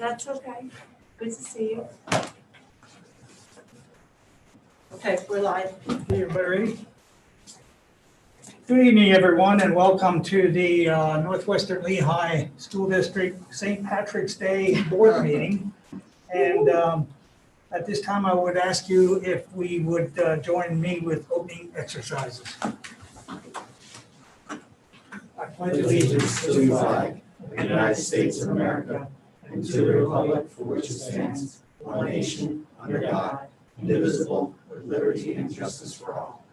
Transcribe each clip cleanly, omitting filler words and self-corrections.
That's okay. Good to see you. Okay, we're live. Hey, everybody ready? Good evening, everyone, and welcome to the Northwestern Lehigh School District St. Patrick's Day Board Meeting. And at this time, I would ask you if we would join me with opening exercises. I pledge Allegiance to the flag of the United States of America and to the republic for which it stands, one nation, under God, indivisible, with liberty and justice for all.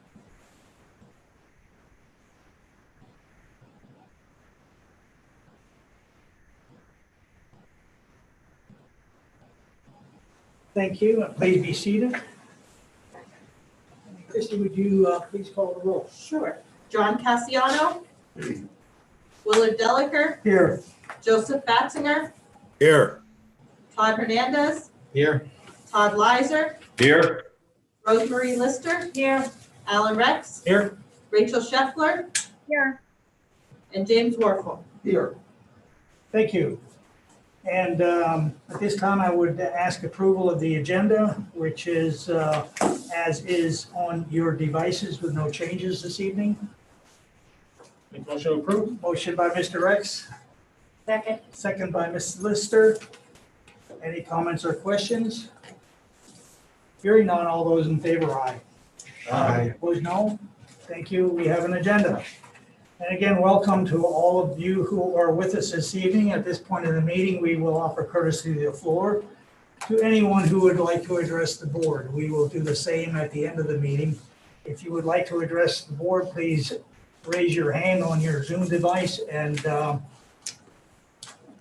Thank you. Please be seated. Christie, would you please call the roll? Sure. John Cassiano. Willard Delaker. Here. Joseph Batzinger. Here. Todd Hernandez. Here. Todd Leiser. Here. Rosemarie Lister. Here. Alan Rex. Here. Rachel Scheffler. Here. And James Warfel. Here. Thank you. And at this time, I would ask approval of the agenda, which is as is on your devices with no changes this evening. Make motion approved. Motion by Mr. Rex, Second. second by Ms. Lister. Any comments or questions? Hearing none, all those in favor, aye. Aye. Opposed, no? Thank you. We have an agenda. And again, welcome to all of you who are with us this evening. At this point in the meeting, we will offer courtesy of the floor to anyone who would like to address the board. We will do the same at the end of the meeting. If you would like to address the board, please raise your hand on your Zoom device and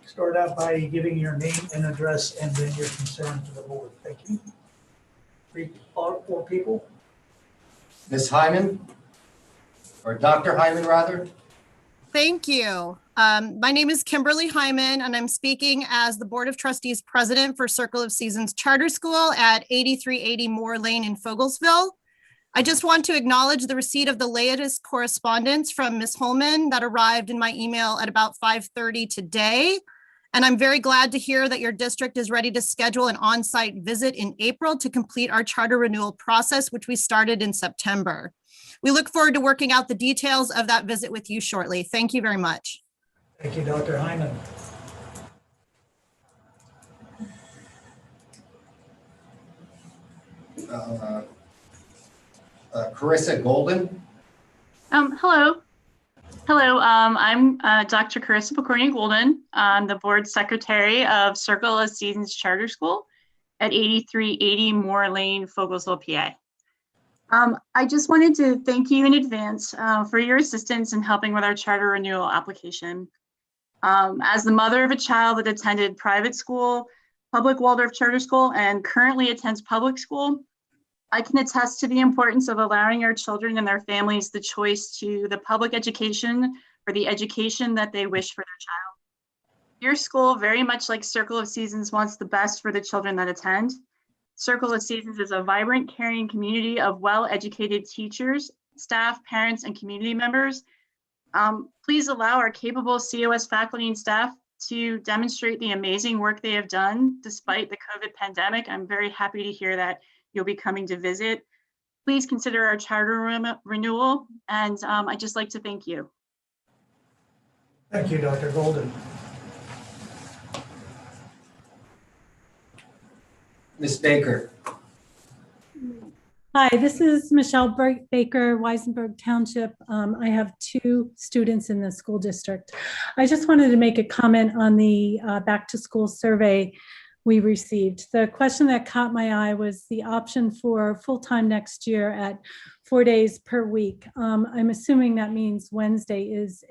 start out by giving your name and address and then your concern to the board. Thank you. Four people. Ms. Hyman, or Dr. Hyman, rather. Thank you. My name is Kimberly Hyman, and I'm speaking as the Board of Trustees President for Circle of Seasons Charter School at 8380 Moore Lane in Fogelsville. I just want to acknowledge the receipt of the latest correspondence from Ms. Holman that arrived in my email at about 5:30 today. And I'm very glad to hear that your district is ready to schedule an on-site visit in April to complete our charter renewal process, which we started in September. We look forward to working out the details of that visit with you shortly. Thank you very much. Thank you, Dr. Hyman. Carissa Golden. Hello. I'm Dr. Carissa Pokorny Golden. I'm the board secretary of Circle of Seasons Charter School at 8380 Moore Lane, Fogelsville, PA. I just wanted to thank you in advance for your assistance in helping with our charter renewal application. As the mother of a child that attended private school, public Waldorf charter school, and currently attends public school, I can attest to the importance of allowing our children and their families the choice to the public education or the education that they wish for their child. Your school, very much like Circle of Seasons, wants the best for the children that attend. Circle of Seasons is a vibrant, caring community of well-educated teachers, staff, parents, and community members. Please allow our capable COS faculty and staff to demonstrate the amazing work they have done despite the COVID pandemic. I'm very happy to hear that you'll be coming to visit. Please consider our charter renewal, and I'd just like to thank you. Thank you, Dr. Golden. Ms. Baker. Hi, this is Michelle Baker, Weisenberg Township. I have two students in the school district. I just wanted to make a comment on the back to school survey we received. The question that caught my eye was the option for full-time next year at 4 days per week. I'm assuming that means Wednesday is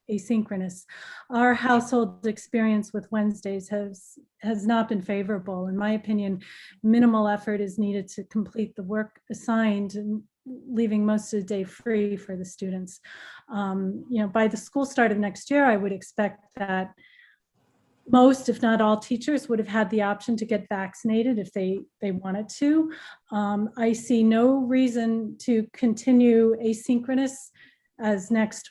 asynchronous. Our household experience with Wednesdays has not been favorable. In my opinion, minimal effort is needed to complete the work assigned and leaving most of the day free for the students. By the school start of next year, I would expect that most, if not all, teachers would have had the option to get vaccinated if they wanted to. I see no reason to continue asynchronous as next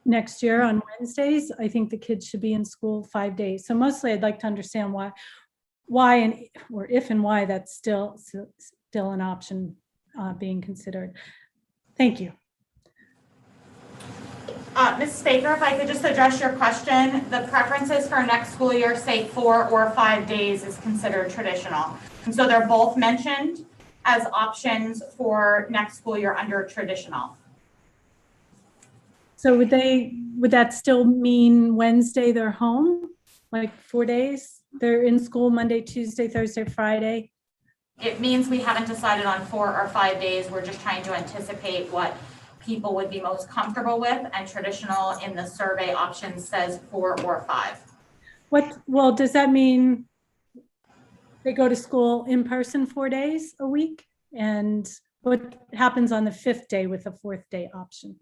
next year on Wednesdays. I think the kids should be in school 5 days. So mostly I'd like to understand why and or if and why that's still an option being considered. Thank you. Mrs. Baker, if I could just address your question, the preferences for next school year say 4 or 5 days is considered traditional. And so they're both mentioned as options for next school year under traditional. So would that still mean Wednesday they're home, like 4 days? They're in school Monday, Tuesday, Thursday, Friday? It means we haven't decided on 4 or 5 days. We're just trying to anticipate what people would be most comfortable with, and traditional in the survey option says 4 or 5. Well, does that mean they go to school in person 4 days a week? And what happens on the 5th day with the 4th day option?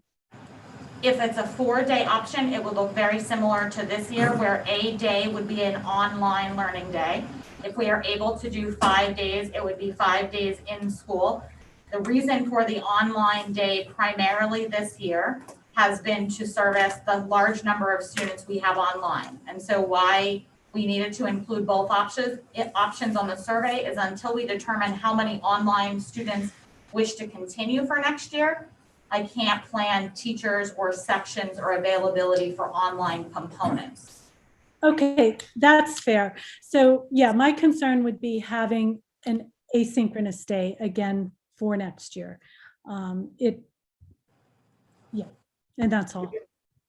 If it's a 4-day option, it would look very similar to this year, where a day would be an online learning day. If we are able to do 5 days, it would be 5 days in school. The reason for the online day primarily this year has been to service the large number of students we have online. And so why we needed to include both options on the survey is until we determine how many online students wish to continue for next year, I can't plan teachers or sections or availability for online components. Okay, that's fair. So yeah, my concern would be having an asynchronous day again for next year. And that's all.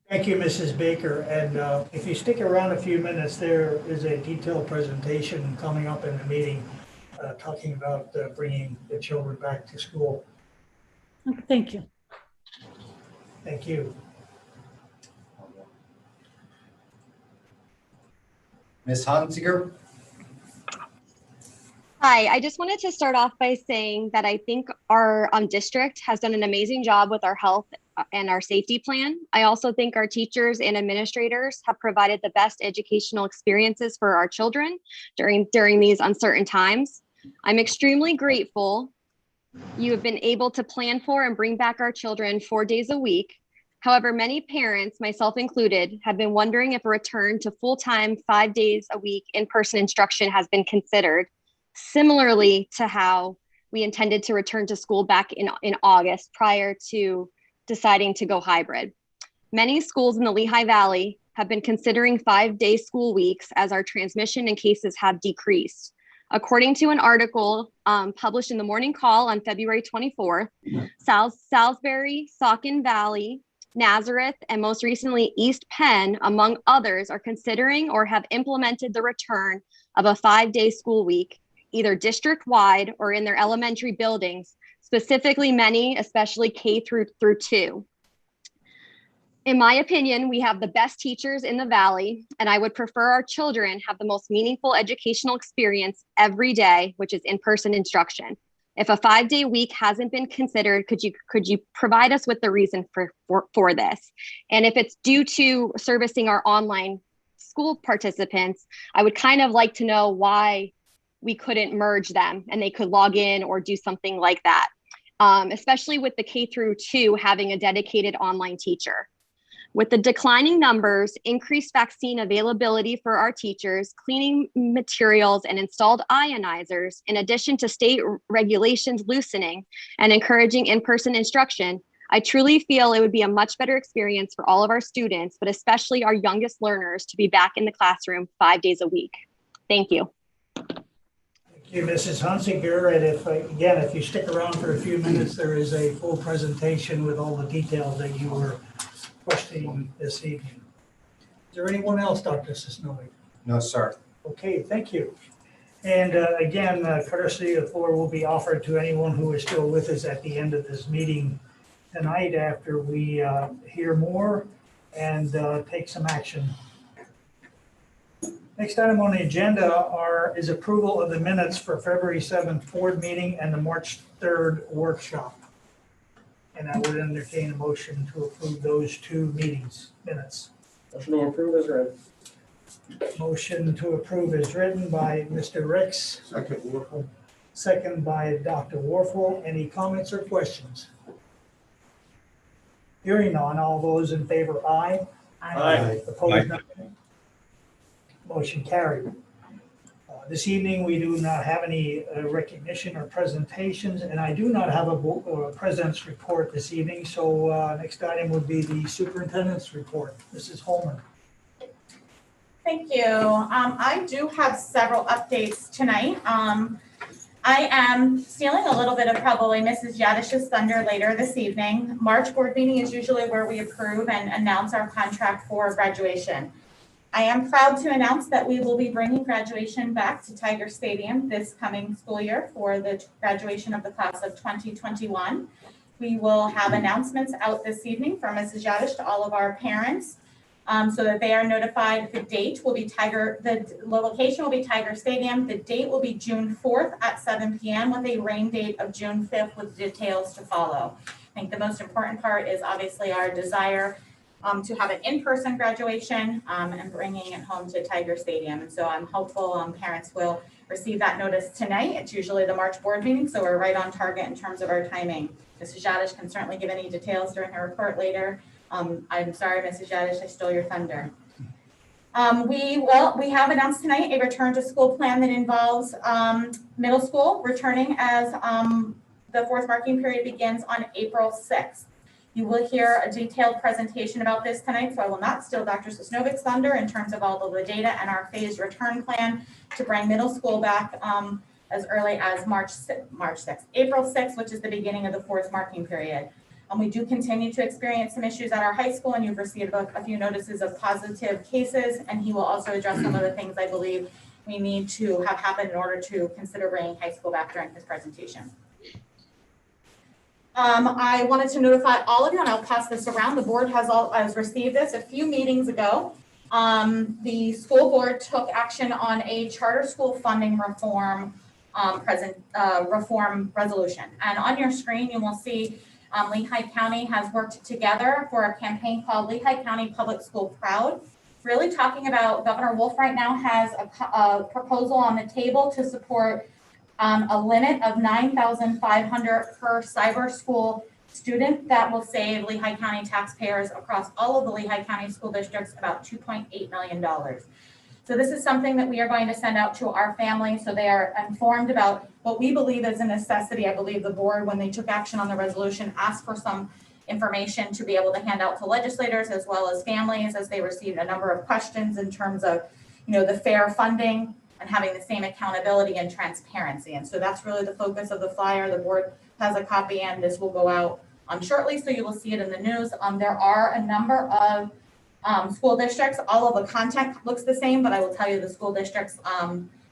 Thank you, Mrs. Baker. And if you stick around a few minutes, there is a detailed presentation coming up in the meeting talking about bringing the children back to school. Okay, thank you. Thank you. Ms. Hansiger? Hi, I just wanted to start off by saying that I think our district has done an amazing job with our health and our safety plan. I also think our teachers and administrators have provided the best educational experiences for our children during these uncertain times. I'm extremely grateful you have been able to plan for and bring back our children 4 days a week. However, many parents, myself included, have been wondering if a return to full-time 5 days a week in-person instruction has been considered, similarly to how we intended to return to school back in August prior to deciding to go hybrid. Many schools in the Lehigh Valley have been considering 5-day school weeks as our transmission and cases have decreased. According to an article published in the Morning Call on February 24th, Salisbury, Saucon Valley, Nazareth, and most recently East Penn, among others, are considering or have implemented the return of a 5-day school week, either district-wide or in their elementary buildings, specifically many, especially K through 2. In my opinion, we have the best teachers in the Valley, and I would prefer our children have the most meaningful educational experience every day, which is in-person instruction. If a 5-day week hasn't been considered, could you provide us with the reason for this? And if it's due to servicing our online school participants, I would kind of like to know why we couldn't merge them and they could log in or do something like that, especially with the K through 2 having a dedicated online teacher. With the declining numbers, increased vaccine availability for our teachers, cleaning materials, and installed ionizers, in addition to state regulations loosening and encouraging in-person instruction, I truly feel it would be a much better experience for all of our students, but especially our youngest learners, to be back in the classroom 5 days a week. Thank you. Thank you, Mrs. Hunsinger. And if you stick around for a few minutes, there is a full presentation with all the details that you were questioning this evening. Is there anyone else, Dr. Cisnelli? No, sir. Okay, thank you. And again, courtesy of the floor will be offered to anyone who is still with us at the end of this meeting tonight after we hear more and take some action. Next item on the agenda is approval of the minutes for February 7th board meeting and the March 3rd workshop. And I would entertain a motion to approve those 2 minutes. Motion to approve is read. Motion to approve is written by Mr. Ricks. Second, Warfel. Second by Dr. Warfel. Any comments or questions? Hearing none, all those in favor, aye. Aye. Opposed, none. Motion carried. This evening, we do not have any recognition or presentations, and I do not have a president's report this evening. So next item would be the superintendent's report. Mrs. Holman. Thank you. I do have several updates tonight. I am stealing a little bit of probably Mrs. Yadish's thunder later this evening. March board meeting is usually where we approve and announce our contract for graduation. I am proud to announce that we will be bringing graduation back to Tiger Stadium this coming school year for the graduation of the class of 2021. We will have announcements out this evening from Mrs. Yadish to all of our parents so that they are notified. The date will be the location will be Tiger Stadium. The date will be June 4th at 7 p.m. with a rain date of June 5th with details to follow. I think the most important part is obviously our desire to have an in-person graduation and bringing it home to Tiger Stadium. And so I'm hopeful parents will receive that notice tonight. It's usually the March board meeting, so we're right on target in terms of our timing. Mrs. Yadish can certainly give any details during her report later. I'm sorry, Mrs. Yadish, I stole your thunder. We have announced tonight a return to school plan that involves middle school returning as the fourth marking period begins on April 6th. You will hear a detailed presentation about this tonight, so I will not steal Dr. Sosnovic's thunder in terms of all of the data and our phased return plan to bring middle school back as early as April 6th, which is the beginning of the fourth marking period. We do continue to experience some issues at our high school, and you've received a few notices of positive cases, and he will also address some of the things I believe we need to have happen in order to consider bringing high school back during his presentation. I wanted to notify all of you, and I'll pass this around. The board has received this a few meetings ago. The school board took action on a charter school funding reform reform resolution. And on your screen, you will see Lehigh County has worked together for a campaign called Lehigh County Public School Proud. Really talking about Governor Wolf right now has a proposal on the table to support a limit of $9,500 per cyber school student that will save Lehigh County taxpayers across all of the Lehigh County school districts about $2.8 million. So this is something that we are going to send out to our families so they are informed about what we believe is a necessity. I believe the board, when they took action on the resolution, asked for some information to be able to hand out to legislators as well as families as they received a number of questions in terms of, the fair funding and having the same accountability and transparency. And so that's really the focus of the flyer. The board has a copy and this will go out shortly, so you will see it in the news. There are a number of school districts. All of the content looks the same, but I will tell you the school districts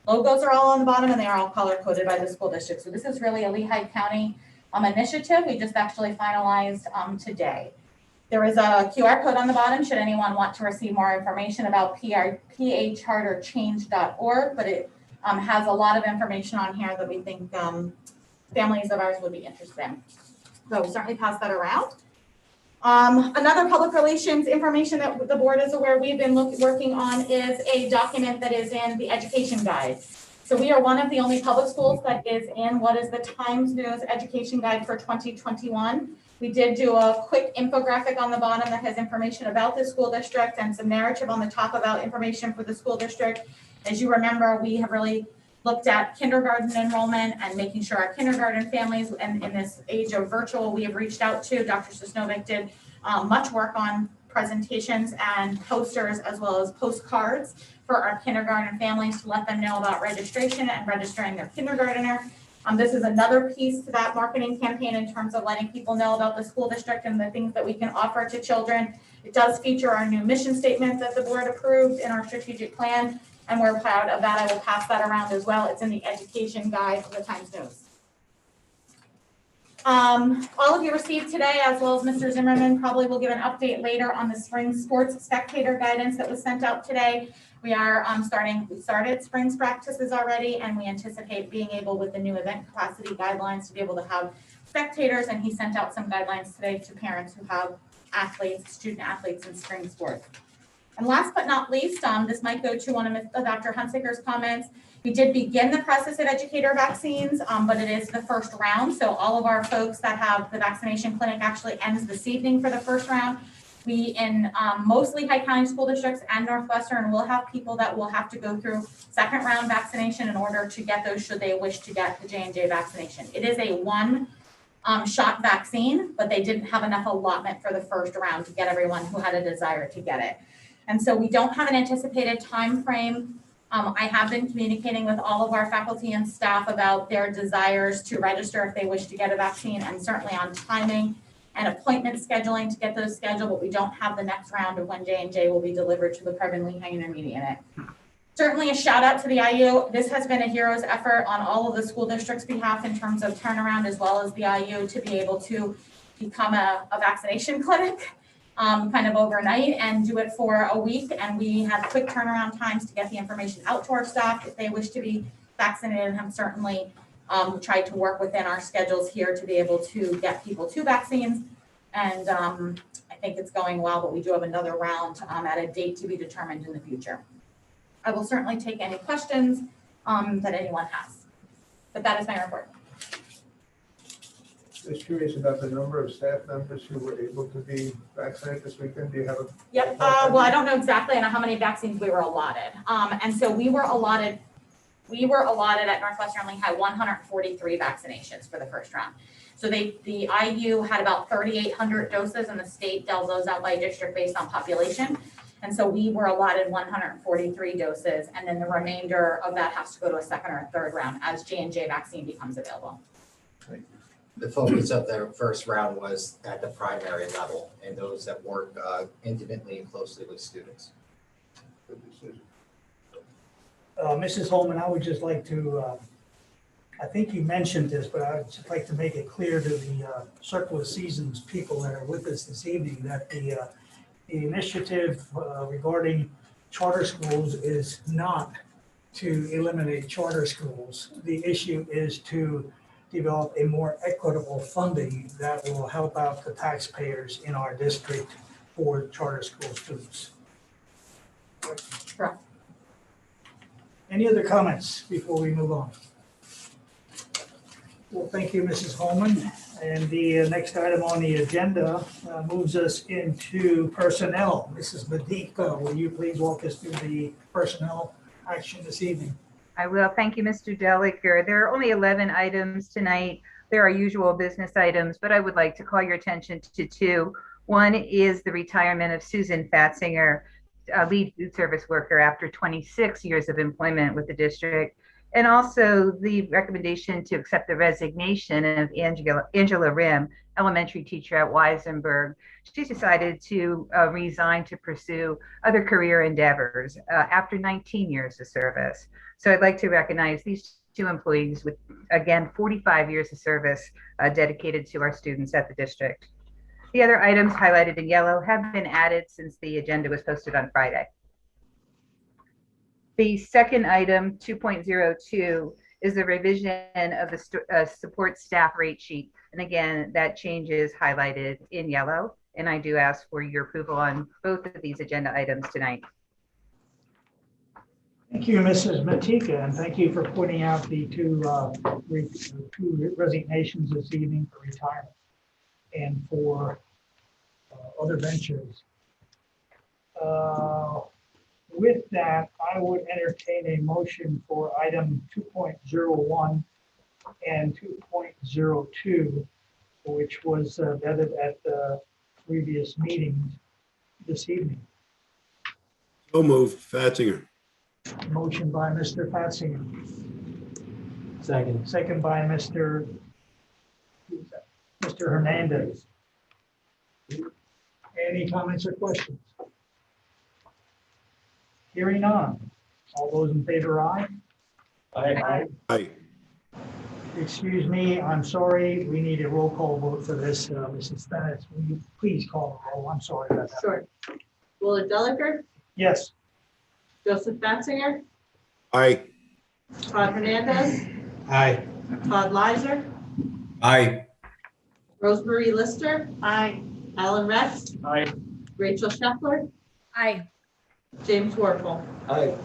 logos are all on the bottom and they are all color coded by the school district. So this is really a Lehigh County initiative. We just actually finalized today. There is a QR code on the bottom should anyone want to receive more information about pacharterchange.org, but it has a lot of information on here that we think families of ours would be interested in. So we'll certainly pass that around. Another public relations information that the board is aware we've been working on is a document that is in the education guide. So we are one of the only public schools that is in what is the Times News Education Guide for 2021. We did do a quick infographic on the bottom that has information about the school district and some narrative on the top about information for the school district. As you remember, we have really looked at kindergarten enrollment and making sure our kindergarten families, and in this age of virtual, we have reached out to. Dr. Sosnovic did much work on presentations and posters as well as postcards for our kindergarten families to let them know about registration and registering their kindergartner. This is another piece to that marketing campaign in terms of letting people know about the school district and the things that we can offer to children. It does feature our new mission statement that the board approved in our strategic plan, and we're proud of that. I will pass that around as well. It's in the education guide of the Times News. All of you received today, as well as Mr. Zimmerman probably will give an update later on the spring sports spectator guidance that was sent out today. We are we started spring practices already, and we anticipate being able with the new event capacity guidelines to be able to have spectators, and he sent out some guidelines today to parents who have student athletes in spring sports. And last but not least, this might go to one of Dr. Hunsaker's comments. We did begin the process of educator vaccines, but it is the first round. So all of our folks that have the vaccination clinic actually ends this evening for the first round. We in mostly Hyde County school districts and Northwestern will have people that will have to go through second round vaccination in order to get those should they wish to get the J&J vaccination. It is a one shot vaccine, but they didn't have enough allotment for the first round to get everyone who had a desire to get it. And so we don't have an anticipated time frame. I have been communicating with all of our faculty and staff about their desires to register if they wish to get a vaccine, and certainly on timing and appointment scheduling to get those scheduled, but we don't have the next round of when J&J will be delivered to the Carbon Lehigh Intermediate. Certainly a shout out to the IU. This has been a hero's effort on all of the school districts' behalf in terms of turnaround, as well as the IU to be able to become a vaccination clinic kind of overnight and do it for a week. And we had quick turnaround times to get the information out to our staff if they wish to be vaccinated, and have certainly tried to work within our schedules here to be able to get people to vaccines. And I think it's going well, but we do have another round at a date to be determined in the future. I will certainly take any questions that anyone has, but that is my report. Just curious about the number of staff members who were able to be vaccinated this weekend. Do you have a? Yep. Well, I don't know exactly how many vaccines we were allotted. And so we were allotted at Northwestern Lehigh 143 vaccinations for the first round. So the IU had about 3,800 doses, and the state dealt those out by district based on population. And so we were allotted 143 doses, and then the remainder of that has to go to a second or a third round as J&J vaccine becomes available. The focus of the first round was at the primary level and those that work intimately and closely with students. Good decision. Mrs. Holman, I would just like to, I think you mentioned this, but I would just like to make it clear to the Circle of Seasons people that are with us this evening that the initiative regarding charter schools is not to eliminate charter schools. The issue is to develop a more equitable funding that will help out the taxpayers in our district for charter school students. Correct. Any other comments before we move on? Well, thank you, Mrs. Holman. And the next item on the agenda moves us into personnel. Mrs. Medika, will you please walk us through the personnel action this evening? I will. Thank you, Mr. Deliker. There are only 11 items tonight. There are usual business items, but I would like to call your attention to two. One is the retirement of Susan Fatzinger, a lead food service worker after 26 years of employment with the district, and also the recommendation to accept the resignation of Angela Rim, elementary teacher at Weisenberg. She's decided to resign to pursue other career endeavors after 19 years of service. So I'd like to recognize these two employees with, again, 45 years of service dedicated to our students at the district. The other items highlighted in yellow have been added since the agenda was posted on Friday. The second item, 2.02, is the revision of the support staff rate sheet. And again, that change is highlighted in yellow. And I do ask for your approval on both of these agenda items tonight. Thank you, Mrs. Matika, and thank you for pointing out the two resignations this evening for retirement and for other ventures. With that, I would entertain a motion for item 2.01 and 2.02, which was vetted at the previous meetings this evening. So moved, Fatzinger. Motion by Mr. Fatzinger. Second. Second by Mr. Hernandez. Any comments or questions? Hearing none. All those in favor, aye? Aye. Aye. Excuse me, I'm sorry. We need a roll call vote for this. Mrs. Bennett, will you please call the roll? I'm sorry about that. Sure. Willard Deliker, Yes. Joseph Fatzinger, Aye. Todd Hernandez, Aye. Todd Leiser, Aye. Rosemarie Lister, Aye. Alan Rex, Aye. Rachel Scheffler, Aye. James Warfel. Aye.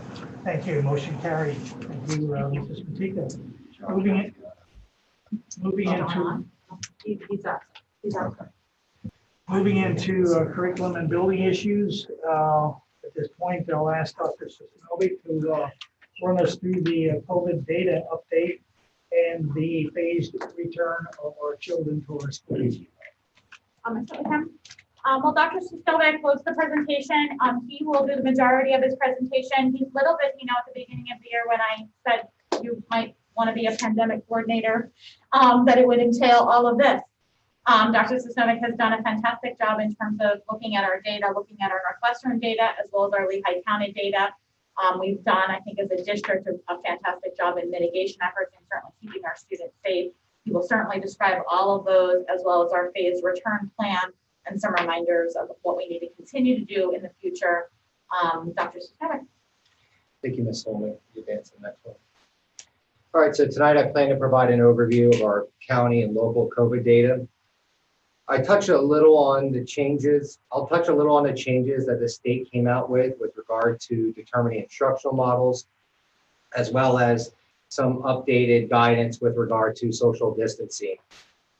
Thank you. Motion carried. Thank you, Mrs. Matiko. Moving into curriculum and building issues. At this point, I'll ask Dr. Sisinovic to run us through the COVID data update and the phased return of our children to our schools. Well, Dr. Sisinovic closed the presentation. He will do the majority of his presentation. He's a little bit, at the beginning of the year when I said you might want to be a pandemic coordinator, that it would entail all of this. Dr. Sisinovic has done a fantastic job in terms of looking at our data, looking at our Northwestern data, as well as our Lehigh County data. We've done, I think, as a district, a fantastic job in mitigation efforts and certainly keeping our students safe. He will certainly describe all of those, as well as our phased return plan and some reminders of what we need to continue to do in the future. Dr. Sisinovic. Thank you, Ms. Holman. You advance to the next one. All right, so tonight I plan to provide an overview of our county and local COVID data. I touch a little on the changes. I'll touch a little on the changes that the state came out with regard to determining instructional models, as well as some updated guidance with regard to social distancing.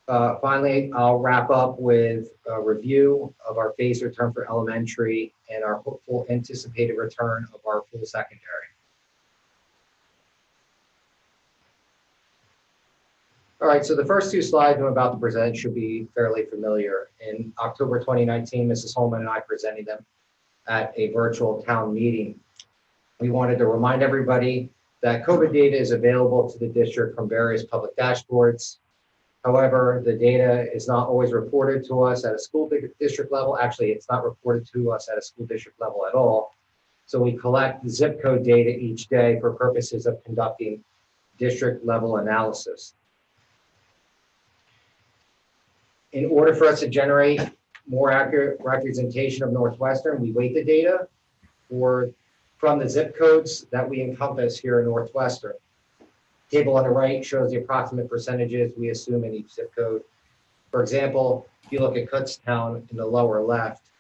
Finally, I'll wrap up with a review of our phased return for elementary and our hopeful anticipated return of our full secondary. All right, so the first two slides I'm about to present should be fairly familiar. In October 2019, Mrs. Holman and I presented them at a virtual town meeting. We wanted to remind everybody that COVID data is available to the district from various public dashboards. However, the data is not always reported to us at a school district level. Actually, it's not reported to us at a school district level at all. So we collect the zip code data each day for purposes of conducting district level analysis. In order for us to generate more accurate representation of Northwestern, we weight the data from the zip codes that we encompass here in Northwestern. Table on the right shows the approximate percentages we assume in each zip code. For example, if you look at Kutztown in the lower left,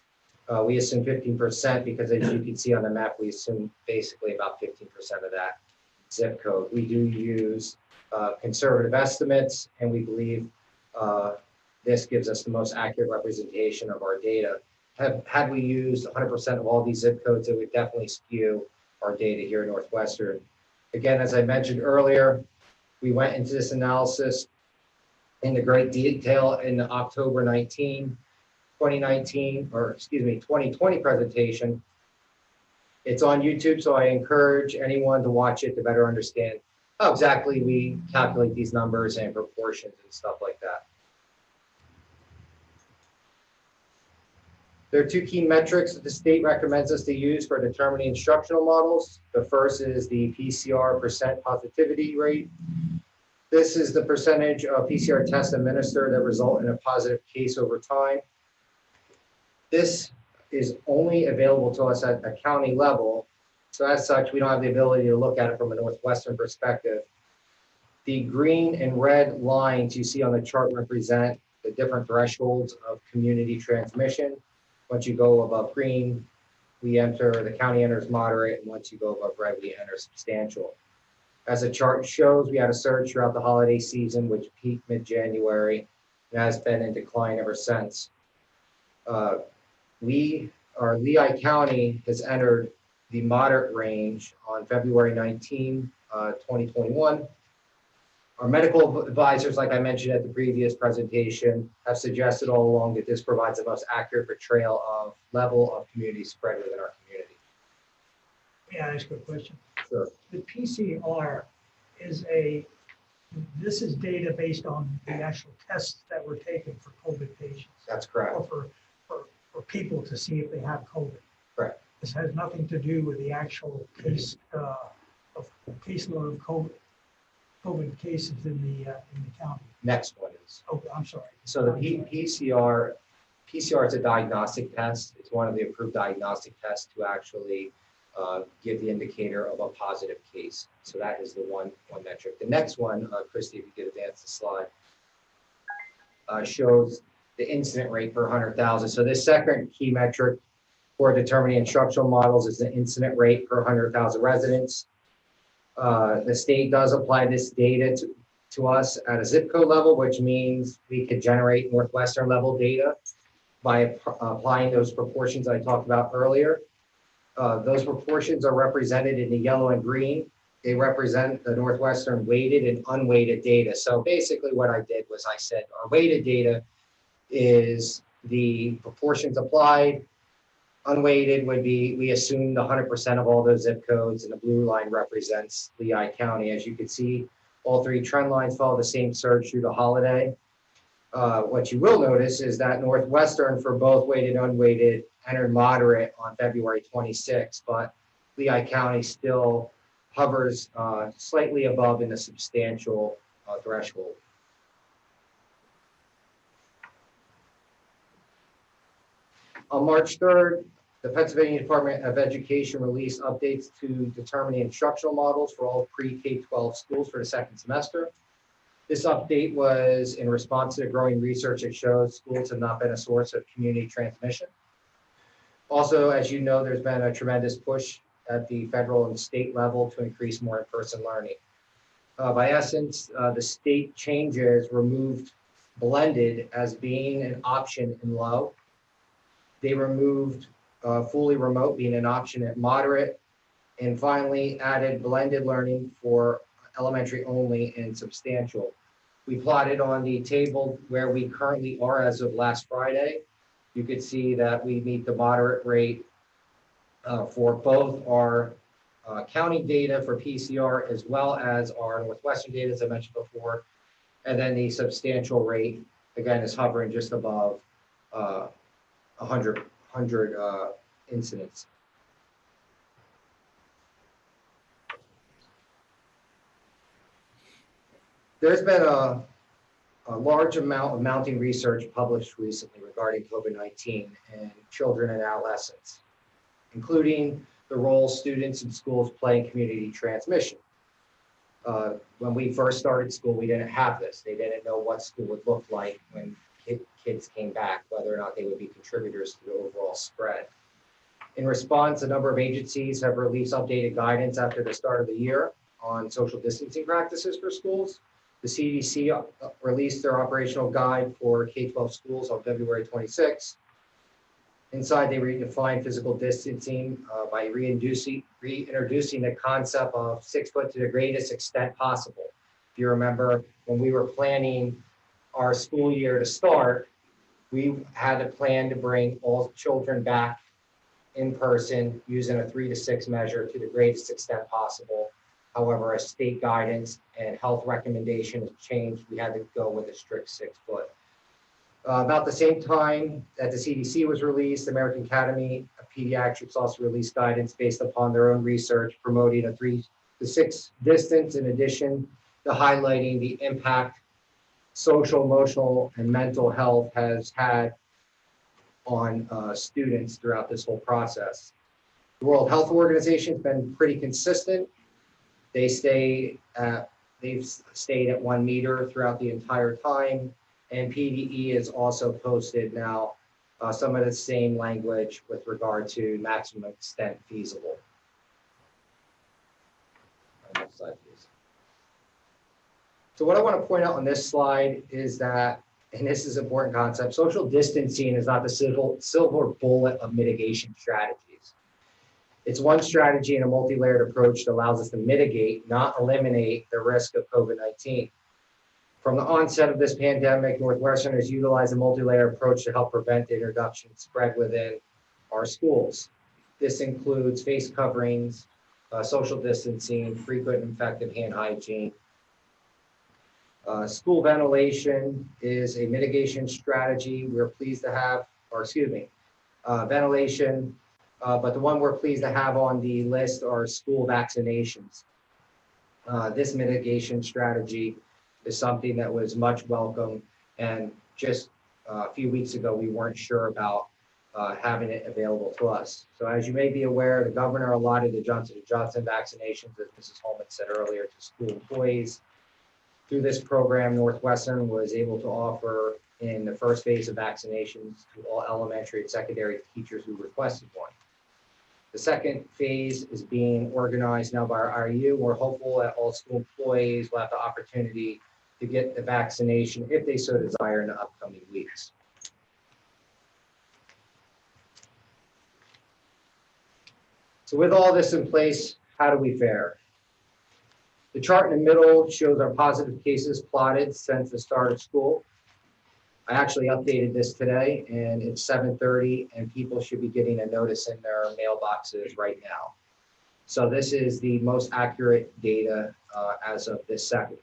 we assume 15% because as you can see on the map, we assume basically about 15% of that zip code. We do use conservative estimates, and we believe this gives us the most accurate representation of our data. Had we used 100% of all these zip codes, it would definitely skew our data here in Northwestern. Again, as I mentioned earlier, we went into this analysis into great detail in the October 2020 presentation. It's on YouTube, so I encourage anyone to watch it to better understand how exactly we calculate these numbers and proportions and stuff like that. There are two key metrics that the state recommends us to use for determining instructional models. The first is the PCR percent positivity rate. This is the percentage of PCR tests administered that result in a positive case over time. This is only available to us at a county level. So as such, we don't have the ability to look at it from a Northwestern perspective. The green and red lines you see on the chart represent the different thresholds of community transmission. Once you go above green, the county enters moderate, and once you go above red, we enter substantial. As the chart shows, we had a surge throughout the holiday season, which peaked mid-January and has been in decline ever since. Lehigh County has entered the moderate range on February 19, 2021. Our medical advisors, like I mentioned at the previous presentation, have suggested all along that this provides the most accurate portrayal of level of community spread within our community. May I ask a question? Sure. The PCR this is data based on the actual tests that were taken for COVID patients. That's correct. Or for people to see if they have COVID. Correct. This has nothing to do with the actual caseload of COVID cases in the county. Next one is. Oh, I'm sorry. So the PCR is a diagnostic test. It's one of the approved diagnostic tests to actually give the indicator of a positive case. So that is the one metric. The next one, Christy, if you could advance the slide, shows the incident rate per 100,000. So this second key metric for determining instructional models is the incident rate per 100,000 residents. The state does apply this data to us at a zip code level, which means we could generate Northwestern level data by applying those proportions I talked about earlier. Those proportions are represented in the yellow and green. They represent the Northwestern weighted and unweighted data. So basically what I did was I said our weighted data is the proportions applied. Unweighted would be, we assumed 100% of all those zip codes, and the blue line represents Lehigh County. As you can see, all three trend lines follow the same surge through the holiday. What you will notice is that Northwestern for both weighted and unweighted entered moderate on February 26th, but Lehigh County still hovers slightly above in the substantial threshold. On March 3rd, the Pennsylvania Department of Education released updates to determining instructional models for all pre-K-12 schools for the second semester. This update was in response to the growing research that shows schools have not been a source of community transmission. Also, as you know, there's been a tremendous push at the federal and state level to increase more in-person learning. By essence, the state changes removed blended as being an option in low. They removed fully remote being an option at moderate, and finally added blended learning for elementary only and substantial. We plotted on the table where we currently are as of last Friday. You could see that we meet the moderate rate for both our county data for PCR as well as our Northwestern data, as I mentioned before. And then the substantial rate, again, is hovering just above 100 incidents. There's been a large amount of mounting research published recently regarding COVID-19 and children and adolescents, including the role students and schools play in community transmission. When we first started school, we didn't have this. They didn't know what school would look like when kids came back, whether or not they would be contributors to the overall spread. In response, a number of agencies have released updated guidance after the start of the year on social distancing practices for schools. The CDC released their operational guide for K-12 schools on February 26. Inside, they redefined physical distancing by reintroducing the concept of 6 foot to the greatest extent possible. If you remember, when we were planning our school year to start, we had a plan to bring all children back in person using a 3 to 6 measure to the greatest extent possible. However, as state guidance and health recommendation has changed, we had to go with a strict 6 foot. About the same time that the CDC was released, the American Academy of Pediatrics also released guidance based upon their own research promoting a 3 to 6 distance, in addition to highlighting the impact social, emotional, and mental health has had on students throughout this whole process. The World Health Organization has been pretty consistent. They've stayed at 1 meter throughout the entire time, and PDE has also posted now some of the same language with regard to maximum extent feasible. Next slide, please. So what I want to point out on this slide is that, and this is an important concept, social distancing is not the silver bullet of mitigation strategies. It's one strategy in a multi-layered approach that allows us to mitigate, not eliminate, the risk of COVID-19. From the onset of this pandemic, Northwestern has utilized a multi-layered approach to help prevent the introduction and spread within our schools. This includes face coverings, social distancing, frequent and effective hand hygiene. School ventilation is a mitigation strategy we're pleased to have, ventilation, but the one we're pleased to have on the list are school vaccinations. This mitigation strategy is something that was much welcome, and just a few weeks ago, we weren't sure about having it available to us. So as you may be aware, the governor allotted the Johnson & Johnson vaccinations, as Mrs. Holman said earlier, to school employees. Through this program, Northwestern was able to offer in the first phase of vaccinations to all elementary and secondary teachers who requested one. The second phase is being organized now by our RU. We're hopeful that all school employees will have the opportunity to get the vaccination if they so desire in the upcoming weeks. So with all this in place, how do we fare? The chart in the middle shows our positive cases plotted since the start of school. I actually updated this today and it's 7:30 and people should be getting a notice in their mailboxes right now. So this is the most accurate data as of this second.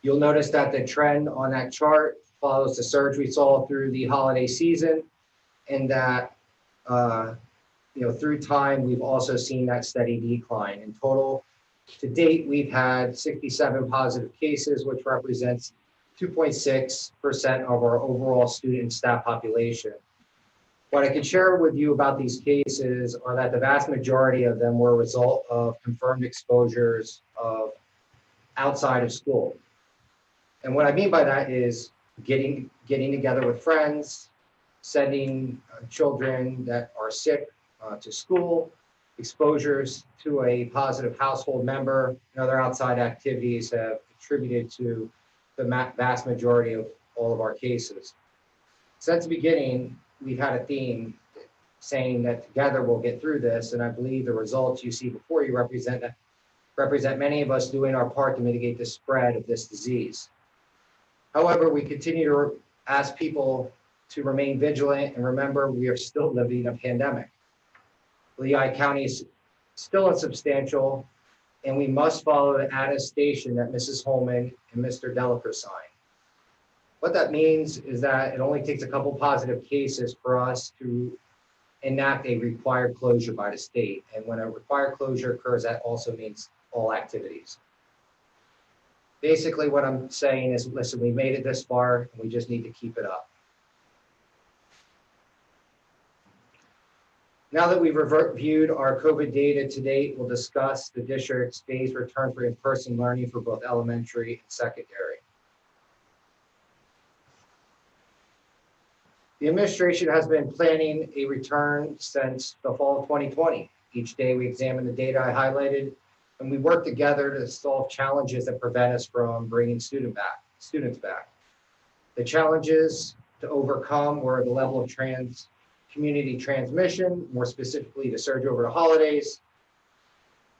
You'll notice that the trend on that chart follows the surge we saw through the holiday season, and that through time, we've also seen that steady decline. In total, to date, we've had 67 positive cases, which represents 2.6% of our overall student and staff population. What I can share with you about these cases are that the vast majority of them were a result of confirmed exposures of outside of school. And what I mean by that is getting together with friends, sending children that are sick to school, exposures to a positive household member, and other outside activities have contributed to the vast majority of all of our cases. Since the beginning, we've had a theme saying that together we'll get through this, and I believe the results you see before you represent many of us doing our part to mitigate the spread of this disease. However, we continue to ask people to remain vigilant and remember we are still living in a pandemic. Lehigh County is still insubstantial, and we must follow the attestation that Mrs. Holman and Mr. Delacour signed. What that means is that it only takes a couple positive cases for us to enact a required closure by the state. And when a required closure occurs, that also means all activities. Basically, what I'm saying is, listen, we made it this far, and we just need to keep it up. Now that we've reviewed our COVID data to date, we'll discuss the district's phased return for in-person learning for both elementary and secondary. The administration has been planning a return since the fall of 2020. Each day we examine the data I highlighted, and we work together to solve challenges that prevent us from bringing students back. The challenges to overcome were the level of community transmission, more specifically the surge over the holidays.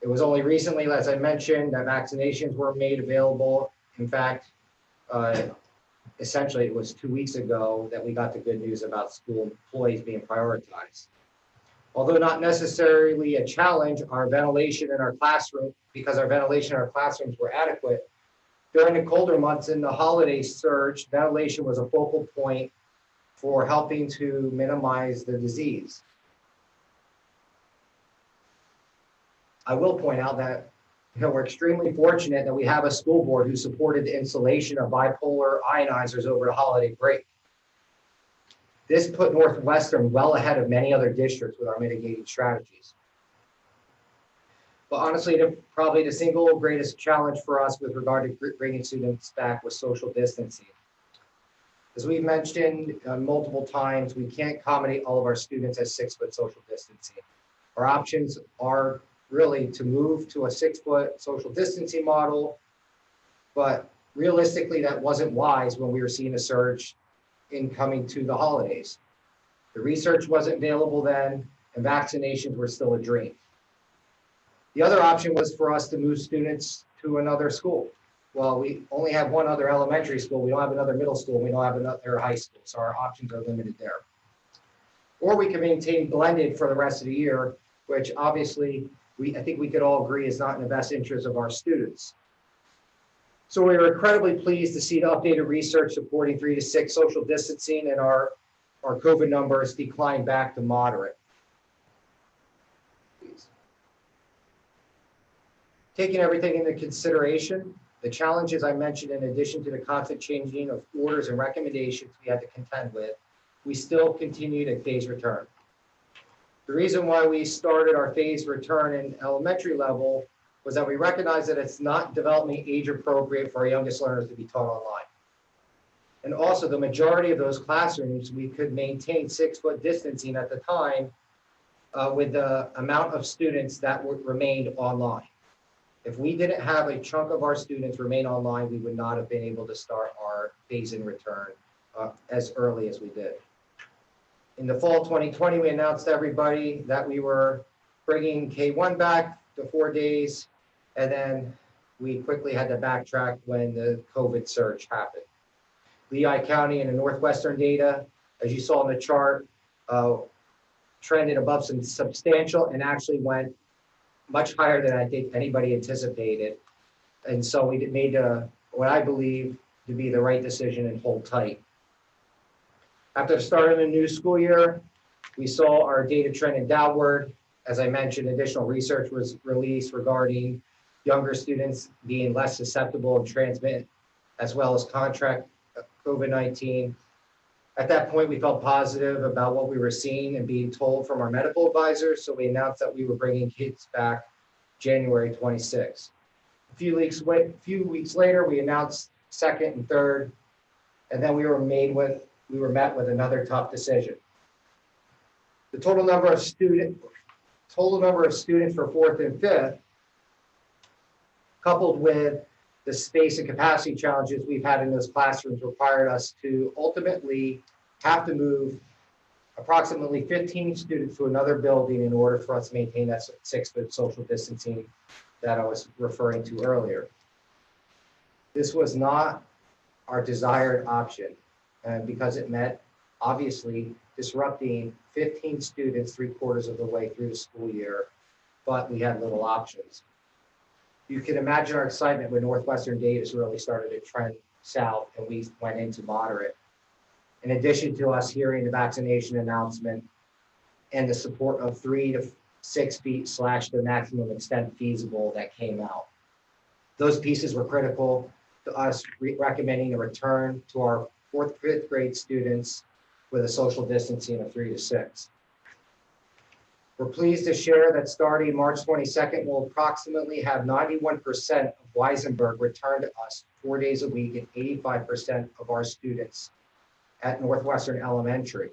It was only recently, as I mentioned, that vaccinations were made available. In fact, essentially it was 2 weeks ago that we got the good news about school employees being prioritized. Although not necessarily a challenge, our ventilation in our classroom, because our ventilation in our classrooms were adequate, during the colder months in the holiday surge, ventilation was a focal point for helping to minimize the disease. I will point out that we're extremely fortunate that we have a school board who supported the installation of bipolar ionizers over the holiday break. This put Northwestern well ahead of many other districts with our mitigating strategies. But honestly, probably the single greatest challenge for us with regard to bringing students back was social distancing. As we've mentioned multiple times, we can't accommodate all of our students at 6-foot social distancing. Our options are really to move to a 6-foot social distancing model, but realistically, that wasn't wise when we were seeing a surge in coming to the holidays. The research wasn't available then, and vaccinations were still a dream. The other option was for us to move students to another school. Well, we only have one other elementary school. We don't have another middle school. We don't have another high school. So our options are limited there. Or we can maintain blended for the rest of the year, which obviously I think we could all agree is not in the best interest of our students. So we were incredibly pleased to see the updated research supporting 3 to 6 social distancing, and our COVID numbers decline back to moderate. Taking everything into consideration, the challenges I mentioned, in addition to the constant changing of orders and recommendations we had to contend with, we still continued a phased return. The reason why we started our phased return in elementary level was that we recognized that it's not development age appropriate for our youngest learners to be taught online. And also the majority of those classrooms, we could maintain 6-foot distancing at the time with the amount of students that remained online. If we didn't have a chunk of our students remain online, we would not have been able to start our phase-in return as early as we did. In the fall 2020, we announced to everybody that we were bringing K1 back to 4 days, and then we quickly had to backtrack when the COVID surge happened. Lehigh County and the Northwestern data, as you saw in the chart, trended above some substantial and actually went much higher than I think anybody anticipated. And so we made what I believe to be the right decision and hold tight. After the start of the new school year, we saw our data trending downward. As I mentioned, additional research was released regarding younger students being less susceptible and transmit, as well as contract COVID-19. At that point, we felt positive about what we were seeing and being told from our medical advisors, so we announced that we were bringing kids back January 26th. A few weeks later, we announced second and third, and then we were met with another tough decision. The total number of students for fourth and fifth, coupled with the space and capacity challenges we've had in those classrooms, required us to ultimately have to move approximately 15 students to another building in order for us to maintain that 6-foot social distancing that I was referring to earlier. This was not our desired option, and because it meant obviously disrupting 15 students 3/4 of the way through the school year, but we had little options. You can imagine our excitement when Northwestern data really started to trend south and we went into moderate. In addition to us hearing the vaccination announcement and the support of 3 to 6 feet / the maximum extent feasible that came out. Those pieces were critical to us recommending a return to our 4th, 5th grade students with a social distancing of 3 to 6. We're pleased to share that starting March 22nd, we'll approximately have 91% of Weisenberg return to us 4 days a week and 85% of our students at Northwestern Elementary.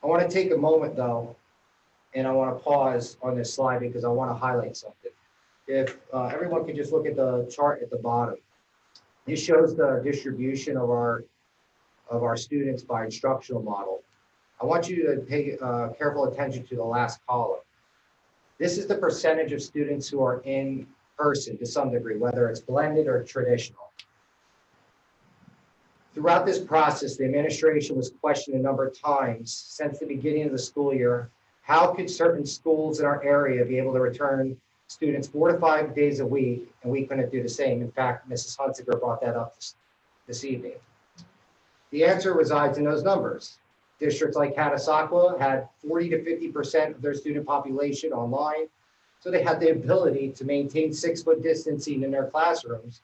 I want to take a moment though, and I want to pause on this slide because I want to highlight something. If everyone could just look at the chart at the bottom. This shows the distribution of our students by instructional model. I want you to pay careful attention to the last column. This is the percentage of students who are in person to some degree, whether it's blended or traditional. Throughout this process, the administration was questioned a number of times since the beginning of the school year. How could certain schools in our area be able to return students 4 to 5 days a week, and we couldn't do the same? In fact, Mrs. Hunsiker brought that up this evening. The answer resides in those numbers. Districts like Catasauqua had 40 to 50% of their student population online, so they had the ability to maintain 6-foot distancing in their classrooms.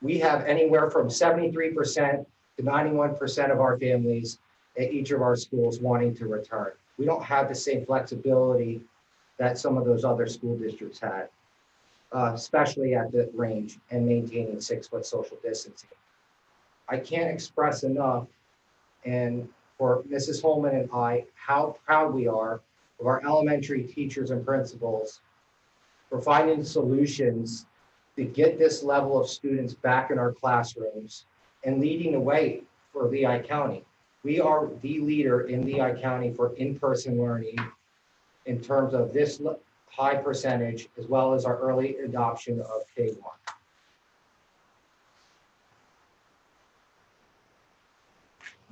We have anywhere from 73% to 91% of our families at each of our schools wanting to return. We don't have the same flexibility that some of those other school districts had, especially at the range and maintaining 6-foot social distancing. I can't express enough, and for Mrs. Holman and I, how proud we are of our elementary teachers and principals for finding solutions to get this level of students back in our classrooms and leading the way for Lehigh County. We are the leader in Lehigh County for in-person learning in terms of this high percentage, as well as our early adoption of K1.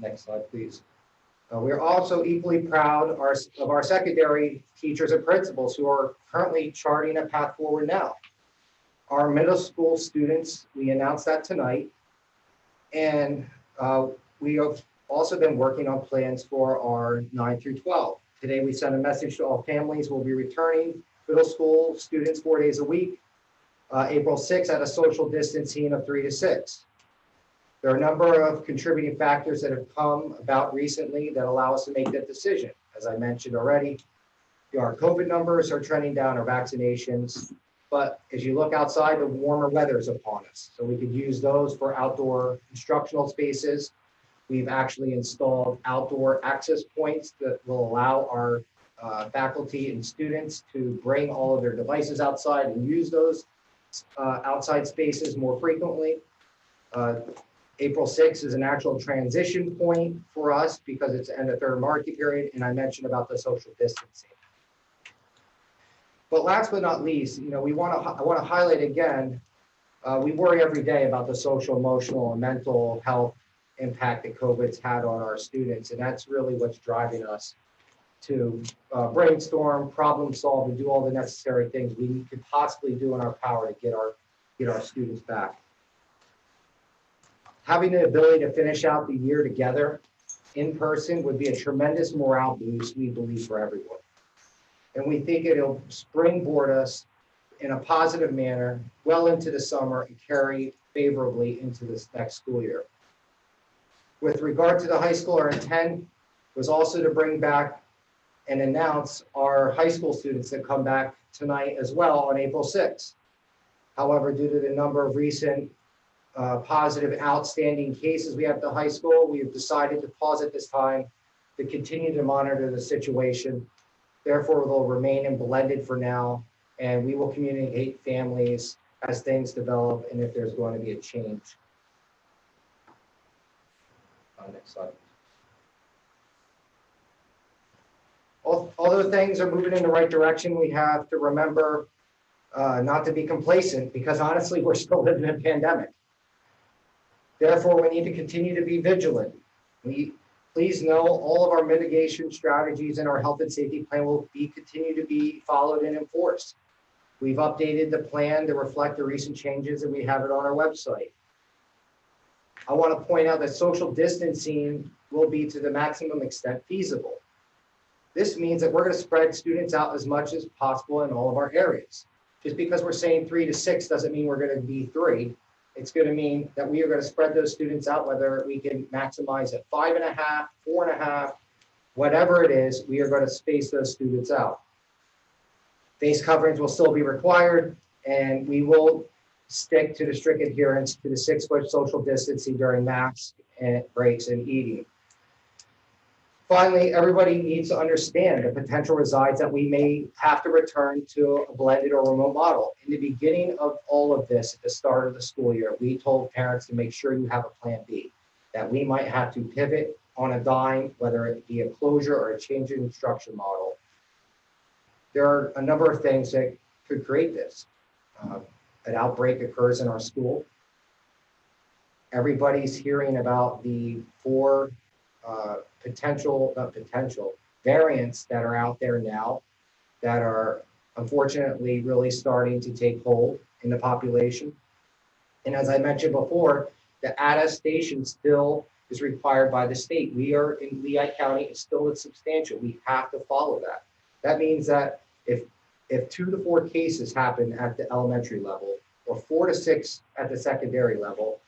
Next slide, please. We're also equally proud of our secondary teachers and principals who are currently charting a path forward now. Our middle school students, we announced that tonight, and we have also been working on plans for our 9 through 12. Today, we sent a message to all families. We'll be returning middle school students 4 days a week, April 6th at a social distancing of 3 to 6. There are a number of contributing factors that have come about recently that allow us to make that decision. As I mentioned already, our COVID numbers are trending down, our vaccinations, but as you look outside, the warmer weather is upon us. So we could use those for outdoor instructional spaces. We've actually installed outdoor access points that will allow our faculty and students to bring all of their devices outside and use those outside spaces more frequently. April 6th is an actual transition point for us because it's the end of third market period, and I mentioned about the social distancing. But last but not least, I want to highlight again, we worry every day about the social, emotional, and mental health impact that COVID's had on our students, and that's really what's driving us to brainstorm, problem solve, and do all the necessary things we could possibly do in our power to get our students back. Having the ability to finish out the year together in person would be a tremendous morale boost, we believe, for everyone. And we think it'll springboard us in a positive manner well into the summer and carry favorably into this next school year. With regard to the high school, our intent was also to bring back and announce our high school students that come back tonight as well on April 6th. However, due to the number of recent positive outstanding cases we have at the high school, we have decided to pause at this time to continue to monitor the situation. Therefore, they'll remain in blended for now, and we will communicate families as things develop and if there's going to be a change. Next slide. Although things are moving in the right direction, we have to remember not to be complacent because honestly, we're still living in a pandemic. Therefore, we need to continue to be vigilant. Please know all of our mitigation strategies and our health and safety plan will continue to be followed and enforced. We've updated the plan to reflect the recent changes and we have it on our website. I want to point out that social distancing will be to the maximum extent feasible. This means that we're going to spread students out as much as possible in all of our areas. Just because we're saying 3 to 6 doesn't mean we're going to be 3. It's going to mean that we are going to spread those students out, whether we can maximize at 5.5, 4.5, whatever it is, we are going to space those students out. Face coverings will still be required, and we will stick to the strict adherence to the 6-foot social distancing during max and breaks and eating. Finally, everybody needs to understand the potential resides that we may have to return to a blended or remote model. In the beginning of all of this, at the start of the school year, we told parents to make sure you have a plan B, that we might have to pivot on a dime, whether it be a closure or a change in instruction model. There are a number of things that could create this. An outbreak occurs in our school. Everybody's hearing about the 4 variants that are out there now that are unfortunately really starting to take hold in the population. And as I mentioned before, the attestation still is required by the state. We are in Lehigh County, it's still substantial. We have to follow that. That means that if 2 to 4 cases happen at the elementary level or 4 to 6 at the secondary level,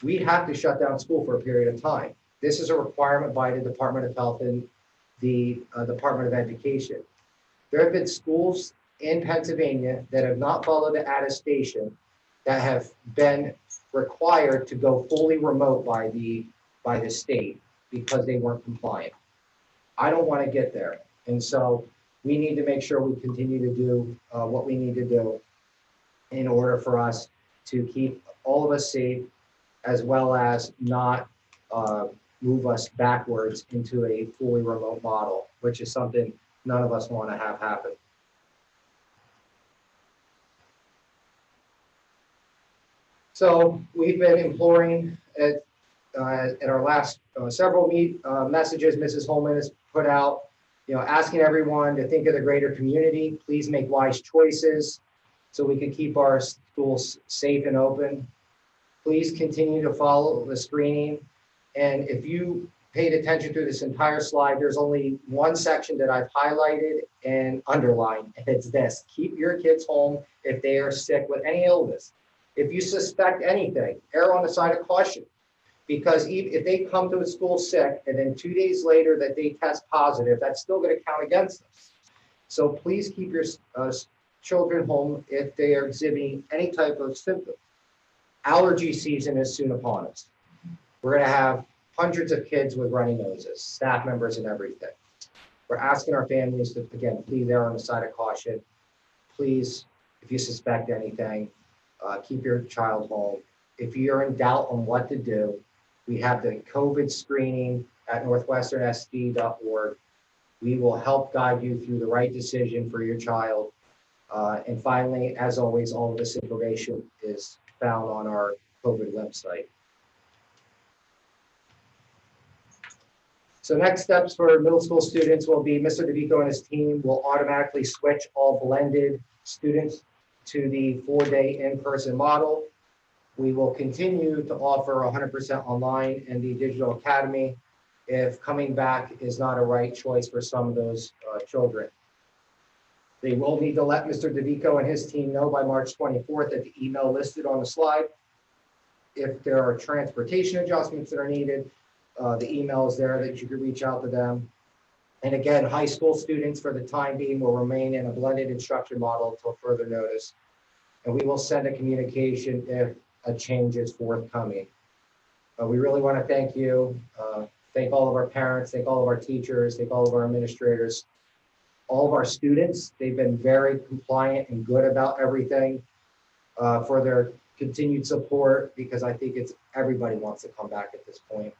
we have to shut down school for a period of time. This is a requirement by the Department of Health and the Department of Education. There have been schools in Pennsylvania that have not followed the attestation that have been required to go fully remote by the state because they weren't compliant. I don't want to get there. And so we need to make sure we continue to do what we need to do in order for us to keep all of us safe, as well as not move us backwards into a fully remote model, which is something none of us want to have happen. So we've been imploring at our last several messages Mrs. Holman has put out, asking everyone to think of the greater community. Please make wise choices so we can keep our schools safe and open. Please continue to follow the screening. And if you paid attention through this entire slide, there's only one section that I've highlighted and underlined, and it's this: keep your kids home if they are sick with any illness. If you suspect anything, err on the side of caution, because even if they come to a school sick and then 2 days later that they test positive, that's still going to count against us. So please keep your children home if they are exhibiting any type of symptom. Allergy season is soon upon us. We're going to have hundreds of kids with runny noses, staff members and everything. We're asking our families to, again, please err on the side of caution. Please, if you suspect anything, keep your child home. If you're in doubt on what to do, we have the COVID screening at northwesternsd.org. We will help guide you through the right decision for your child. And finally, as always, all of this information is found on our COVID website. So next steps for middle school students will be Mr. DeVico and his team will automatically switch all blended students to the 4-day in-person model. We will continue to offer 100% online in the digital academy if coming back is not a right choice for some of those children. They will need to let Mr. DeVico and his team know by March 24th at the email listed on the slide. If there are transportation adjustments that are needed, the email is there that you can reach out to them. And again, high school students for the time being will remain in a blended instruction model until further notice. And we will send a communication if a change is forthcoming. We really want to thank you. Thank all of our parents, thank all of our teachers, thank all of our administrators, all of our students. They've been very compliant and good about everything for their continued support, because I think it's everybody wants to come back at this point.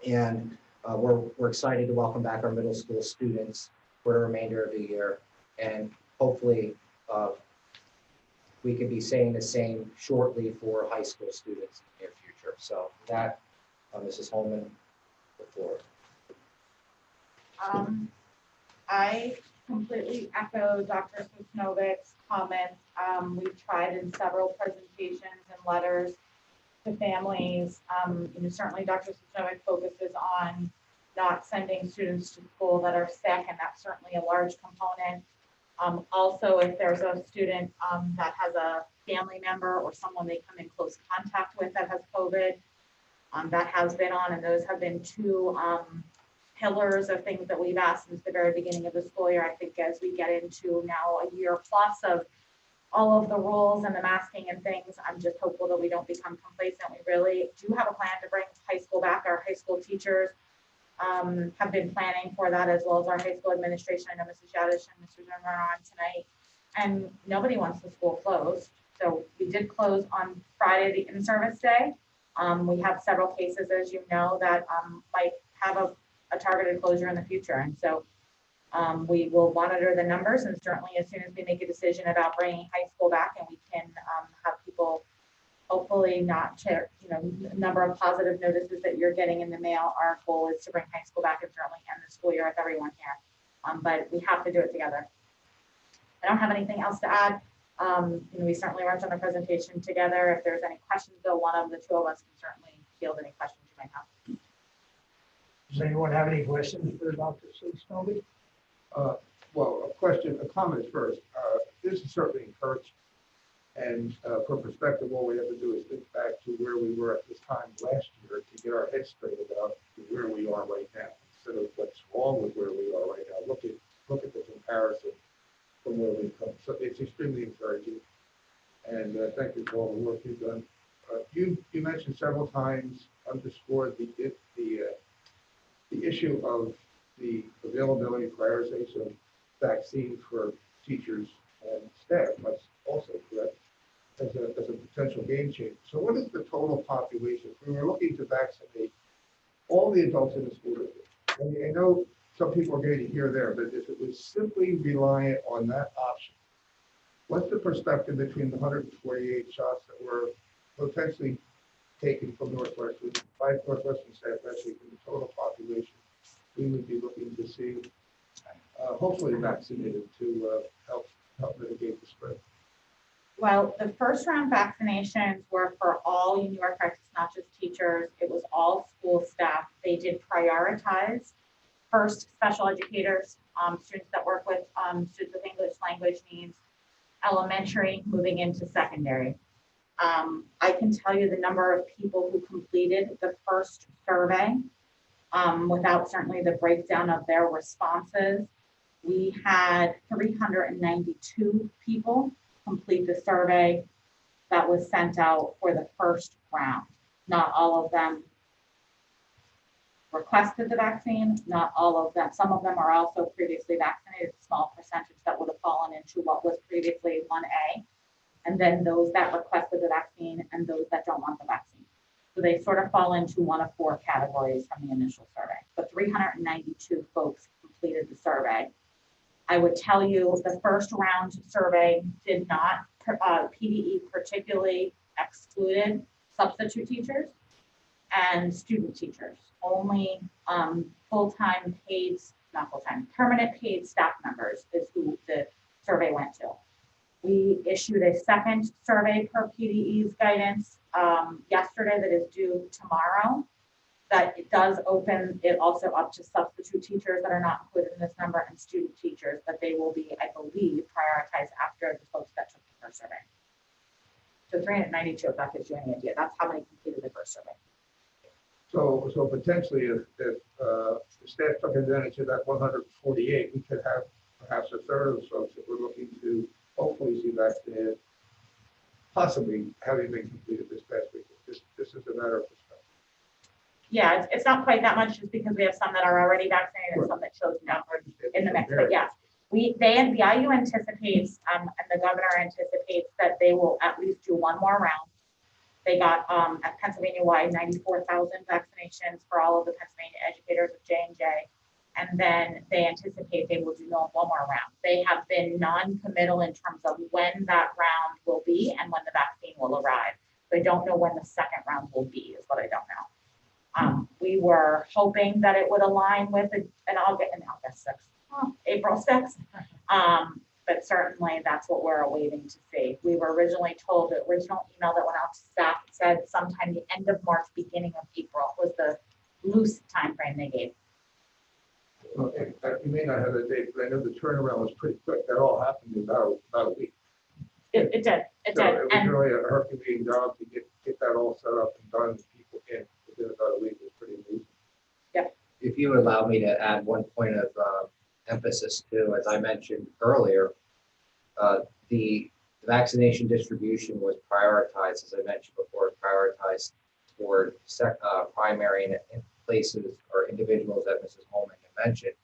And we're excited to welcome back our middle school students for the remainder of the year. And hopefully we can be saying the same shortly for high school students in the near future. So with that, Mrs. Holman, the floor. I completely echo Dr. Susnovic's comments. We've tried in several presentations and letters to families. Certainly Dr. Susnovic focuses on not sending students to school that are sick, and that's certainly a large component. Also, if there's a student that has a family member or someone they come in close contact with that has COVID, that has been on, and those have been two pillars of things that we've asked since the very beginning of the school year. I think as we get into now a year plus of all of the rules and the masking and things, I'm just hopeful that we don't become complacent. We really do have a plan to bring high school back. Our high school teachers have been planning for that, as well as our high school administration. I know Mrs. Yadish and Mr. Zimmer are on tonight, and nobody wants the school closed. So we did close on Friday, the in-service day. We have several cases, as you know, that might have a targeted closure in the future. And so we will monitor the numbers, and certainly as soon as we make a decision about bringing high school back and we can have people hopefully not share, number of positive notices that you're getting in the mail, our goal is to bring high school back and certainly end the school year with everyone here. But we have to do it together. I don't have anything else to add. We certainly worked on the presentation together. If there's any questions, though, one of the two of us can certainly field any questions you might have. Does anyone have any questions for Dr. Susnovic? Well, a comment first. This is certainly encouraging. And for perspective, all we have to do is think back to where we were at this time last year to get our heads straight about where we are right now, instead of what's wrong with where we are right now. Look at the comparison from where we've come. So it's extremely encouraging. And thank you for all the work you've done. You mentioned several times, underscored the issue of the availability, prioritization of vaccine for teachers and staff. That's also correct as a potential game changer. So what is the total population? We were looking to vaccinate all the adults in the school district. I know some people are getting here or there, but if it was simply reliant on that option, what's the perspective between the 148 shots that were potentially taken from Northwestern, by Northwestern staff last week, and the total population we would be looking to see hopefully vaccinated to help mitigate the spread? Well, the first round vaccinations were for all New York practice, not just teachers. It was all school staff. They did prioritize first special educators, students that work with students with English language needs, elementary, moving into secondary. I can tell you the number of people who completed the first survey without certainly the breakdown of their responses. We had 392 people complete the survey that was sent out for the first round. Not all of them requested the vaccine, not all of them. Some of them are also previously vaccinated, a small percentage that would have fallen into what was previously 1A. And then those that requested the vaccine and those that don't want the vaccine. So they sort of fall into one of four categories from the initial survey. But 392 folks completed the survey. I would tell you the first round survey did not, PDE particularly excluded substitute teachers and student teachers. Only full-time paid, not full-time, permanent paid staff members is who the survey went to. We issued a second survey per PDE's guidance yesterday that is due tomorrow. That it does open it also up to substitute teachers that are not included in this number and student teachers, but they will be, I believe, prioritized after the folks that took the first survey. So 392, if that gives you any idea, that's how many completed the first survey. So potentially, if the staff took advantage of that 148, we could have perhaps a third of the folks that we're looking to hopefully see vaccinated, possibly having been completed this past week. This is a matter of perspective. Yeah, it's not quite that much just because we have some that are already vaccinated and some that chose not in the mix. But yeah, the IU anticipates and the governor anticipates that they will at least do one more round. They got at Pennsylvania-wide 94,000 vaccinations for all of the Pennsylvania educators of J&J. And then they anticipate they will do one more round. They have been non-committal in terms of when that round will be and when the vaccine will arrive. So I don't know when the second round will be is what I don't know. We were hoping that it would align with April 6th. But certainly that's what we're awaiting to see. We were originally told, the original email that went out to staff said sometime the end of March, beginning of April was the loose time frame they gave. Okay, you may not have a date, but I know the turnaround was pretty quick. That all happened in about a week. It did. It was really a Herculean job to get that all set up and done. People in within about a week was pretty amazing. Yep. If you would allow me to add one point of emphasis too, as I mentioned earlier, the vaccination distribution was prioritized, as I mentioned before, prioritized toward primary and places or individuals that Mrs. Holman had mentioned,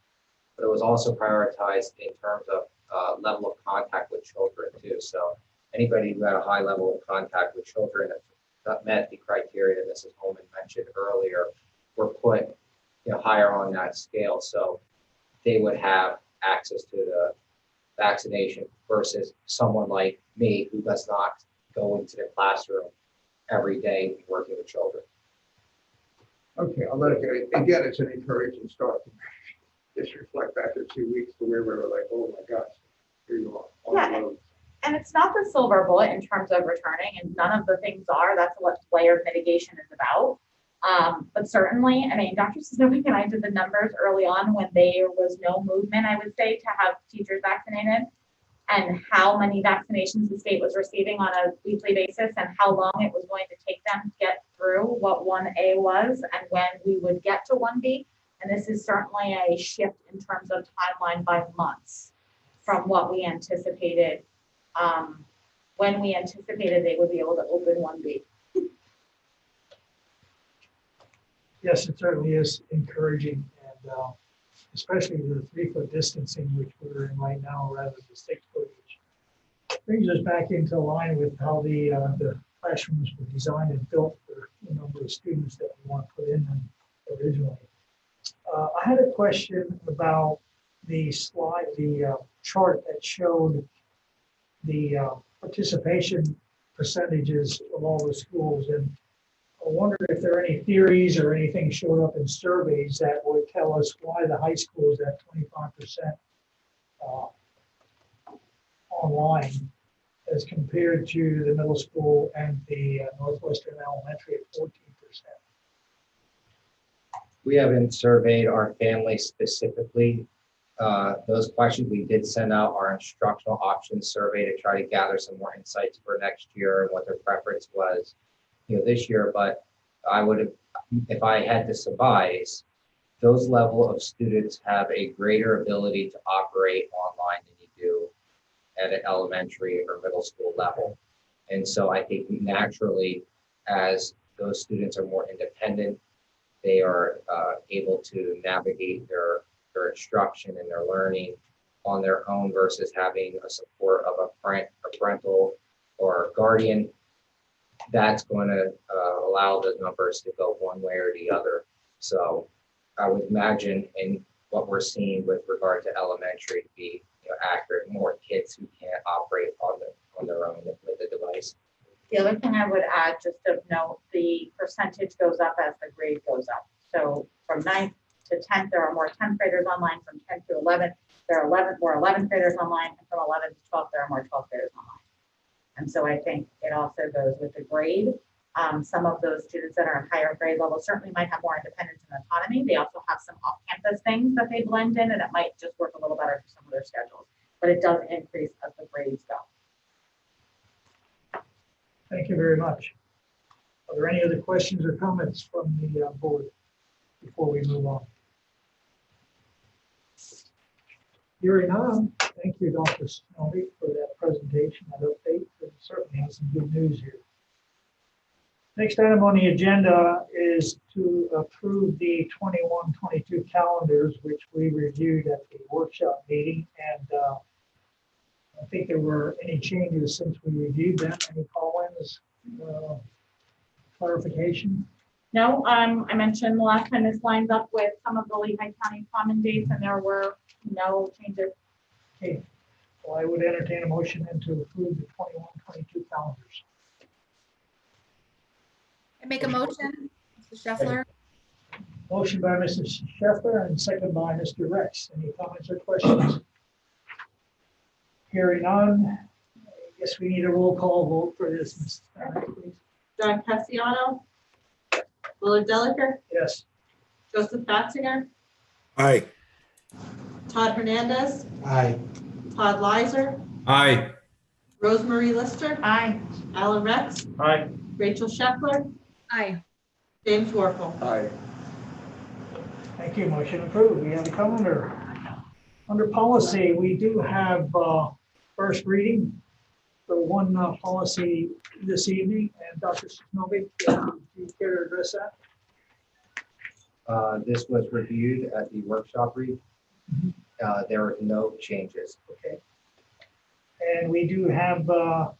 but it was also prioritized in terms of level of contact with children too. So anybody who had a high level of contact with children that met the criteria that Mrs. Holman mentioned earlier were put higher on that scale. So they would have access to the vaccination versus someone like me who does not go into the classroom every day working with children. Okay, I'll let it go. Again, it's an encouraging start. Just reflect back to 2 weeks to where we were like, oh my gosh, here you are. Yeah, and it's not the silver bullet in terms of returning, and none of the things are. That's what layered mitigation is about. But certainly, I mean, Dr. Snowick and I did the numbers early on when there was no movement, I would say, to have teachers vaccinated, and how many vaccinations the state was receiving on a weekly basis and how long it was going to take them to get through what 1A was and when we would get to 1B. And this is certainly a shift in terms of timeline by months from what we anticipated, when we anticipated they would be able to open 1B. Yes, it certainly is encouraging, and especially the 3-foot distancing, which we're in right now, rather than the 6-foot, which brings us back into line with how the classrooms were designed and built for the number of students that we want to put in them originally. I had a question about the slide, the chart that showed the participation percentages of all the schools, and I wonder if there are any theories or anything showed up in surveys that would tell us why the high school is at 25% online as compared to the middle school and the Northwestern Elementary at 14%. We haven't surveyed our families specifically. Those questions, we did send out our instructional options survey to try to gather some more insights for next year and what their preference was this year. But I would have, if I had to surmise, those level of students have a greater ability to operate online than you do at an elementary or middle school level. And so I think naturally, as those students are more independent, they are able to navigate their instruction and their learning on their own versus having a support of a parental or guardian. That's going to allow the numbers to go one way or the other. So I would imagine in what we're seeing with regard to elementary to be accurate, more kids who can't operate on their own with the device. The other thing I would add, just to note, the percentage goes up as the grade goes up. So from 9th to 10th, there are more 10th graders online. From 10th to 11th, there are more 11th graders online. And from 11th to 12th, there are more 12th graders online. And so I think it also goes with the grade. Some of those students that are in higher grade levels certainly might have more independence and autonomy. They also have some off-campus things that they blend in, and it might just work a little better for some of their schedules. But it does increase as the grades go. Thank you very much. Are there any other questions or comments from the board before we move on? Hearing none, thank you, Dr. Snowy, for that presentation and update. We certainly have some good news here. Next item on the agenda is to approve the 21-22 calendars, which we reviewed at the workshop meeting. And I think there were any changes since we reviewed them. Any call-ins, clarification? No, I mentioned the last time this lines up with some of the Lehigh County common dates, and there were no changes. Okay, well, I would entertain a motion then to approve the 21-22 calendars. I make a motion, Mr. Scheffler. Motion by Mrs. Scheffler and second by Mr. Rex. Any comments or questions? Hearing none, I guess we need a roll call vote for this, Ms. Barrett, please. John Cassiano, Willard Deliker, Yes. Joseph Batzinger, Aye. Todd Hernandez, Aye. Todd Leiser, Aye. Rosemarie Lister, Aye. Alan Rex, Aye. Rachel Scheffler, Aye. James Warfel. Aye. Thank you. Motion approved. We have the calendar. Under policy, we do have first reading for one policy this evening. And Dr. Snowy, do you care to address that? This was reviewed at the workshop read. There are no changes. Okay. And we do have on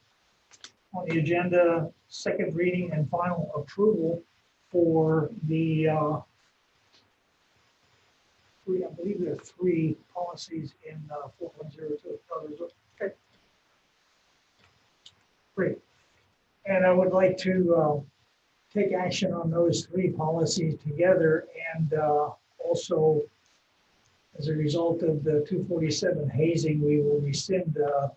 the agenda, second reading and final approval for the, I believe there are 3 policies in 4.02. Okay. Great. And I would like to take action on those 3 policies together, and also as a result of the 247 hazing, we will rescind a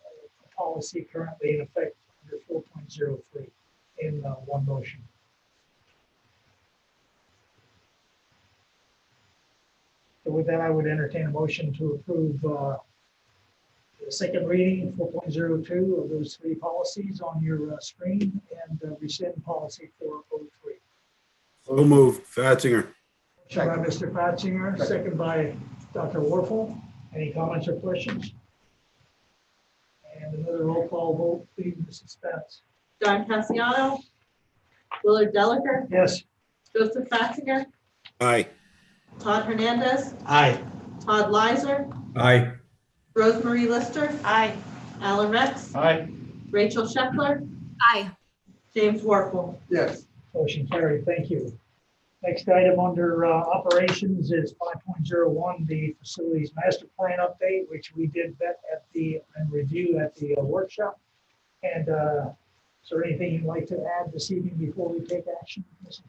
policy currently in effect under 4.03 in one motion. So with that, I would entertain a motion to approve the second reading 4.02 of those 3 policies on your screen, and rescind policy 403. So moved. Fatzinger. Motion by Mr. Fatzinger, second by Dr. Warfel. Any comments or questions? And another roll call vote, please, Mrs. Spence. John Cassiano, Willard Deliker, Yes. Joseph Batzinger, Aye. Todd Hernandez, Aye. Todd Leiser, Aye. Rosemarie Lister, Aye. Alan Rex, Aye. Rachel Scheffler, Aye. James Warfel. Yes. Motion carried. Thank you. Next item under operations is 5.01, the facilities master plan update, which we did vet at the and review at the workshop. And is there anything you'd like to add this evening before we take action, Mrs.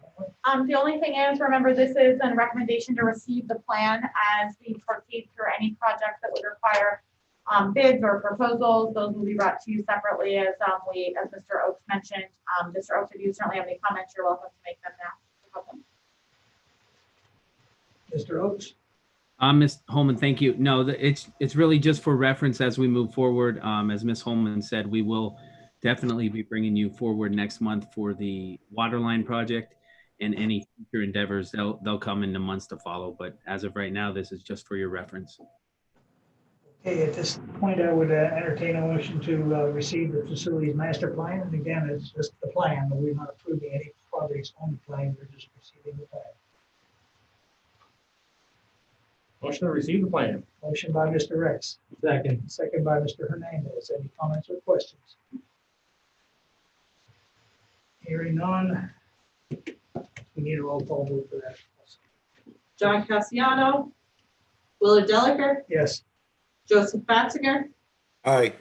Henley? The only thing is, remember, this is a recommendation to receive the plan as we proceed through any projects that would require bids or proposals. Those will be brought to you separately as Mr. Oakes mentioned. Mr. Oakes, if you certainly have any comments, you're welcome to make them now. Mr. Oakes? Ms. Holman, thank you. No, it's really just for reference as we move forward. As Ms. Holman said, we will definitely be bringing you forward next month for the water line project. in any future endeavors, they'll come in the months to follow. But as of right now, this is just for your reference. Okay, at this point, I would entertain a motion to receive the facilities master plan. And again, it's just the plan. We're not approving any projects on the plan. We're just receiving the plan. Motion to receive the plan. Motion by Mr. Rex, Second. second by Mr. Hernandez. Any comments or questions? Hearing none. We need a roll call vote for that. John Cassiano, Willard Deliker, Yes. Joseph Fattinger, Aye.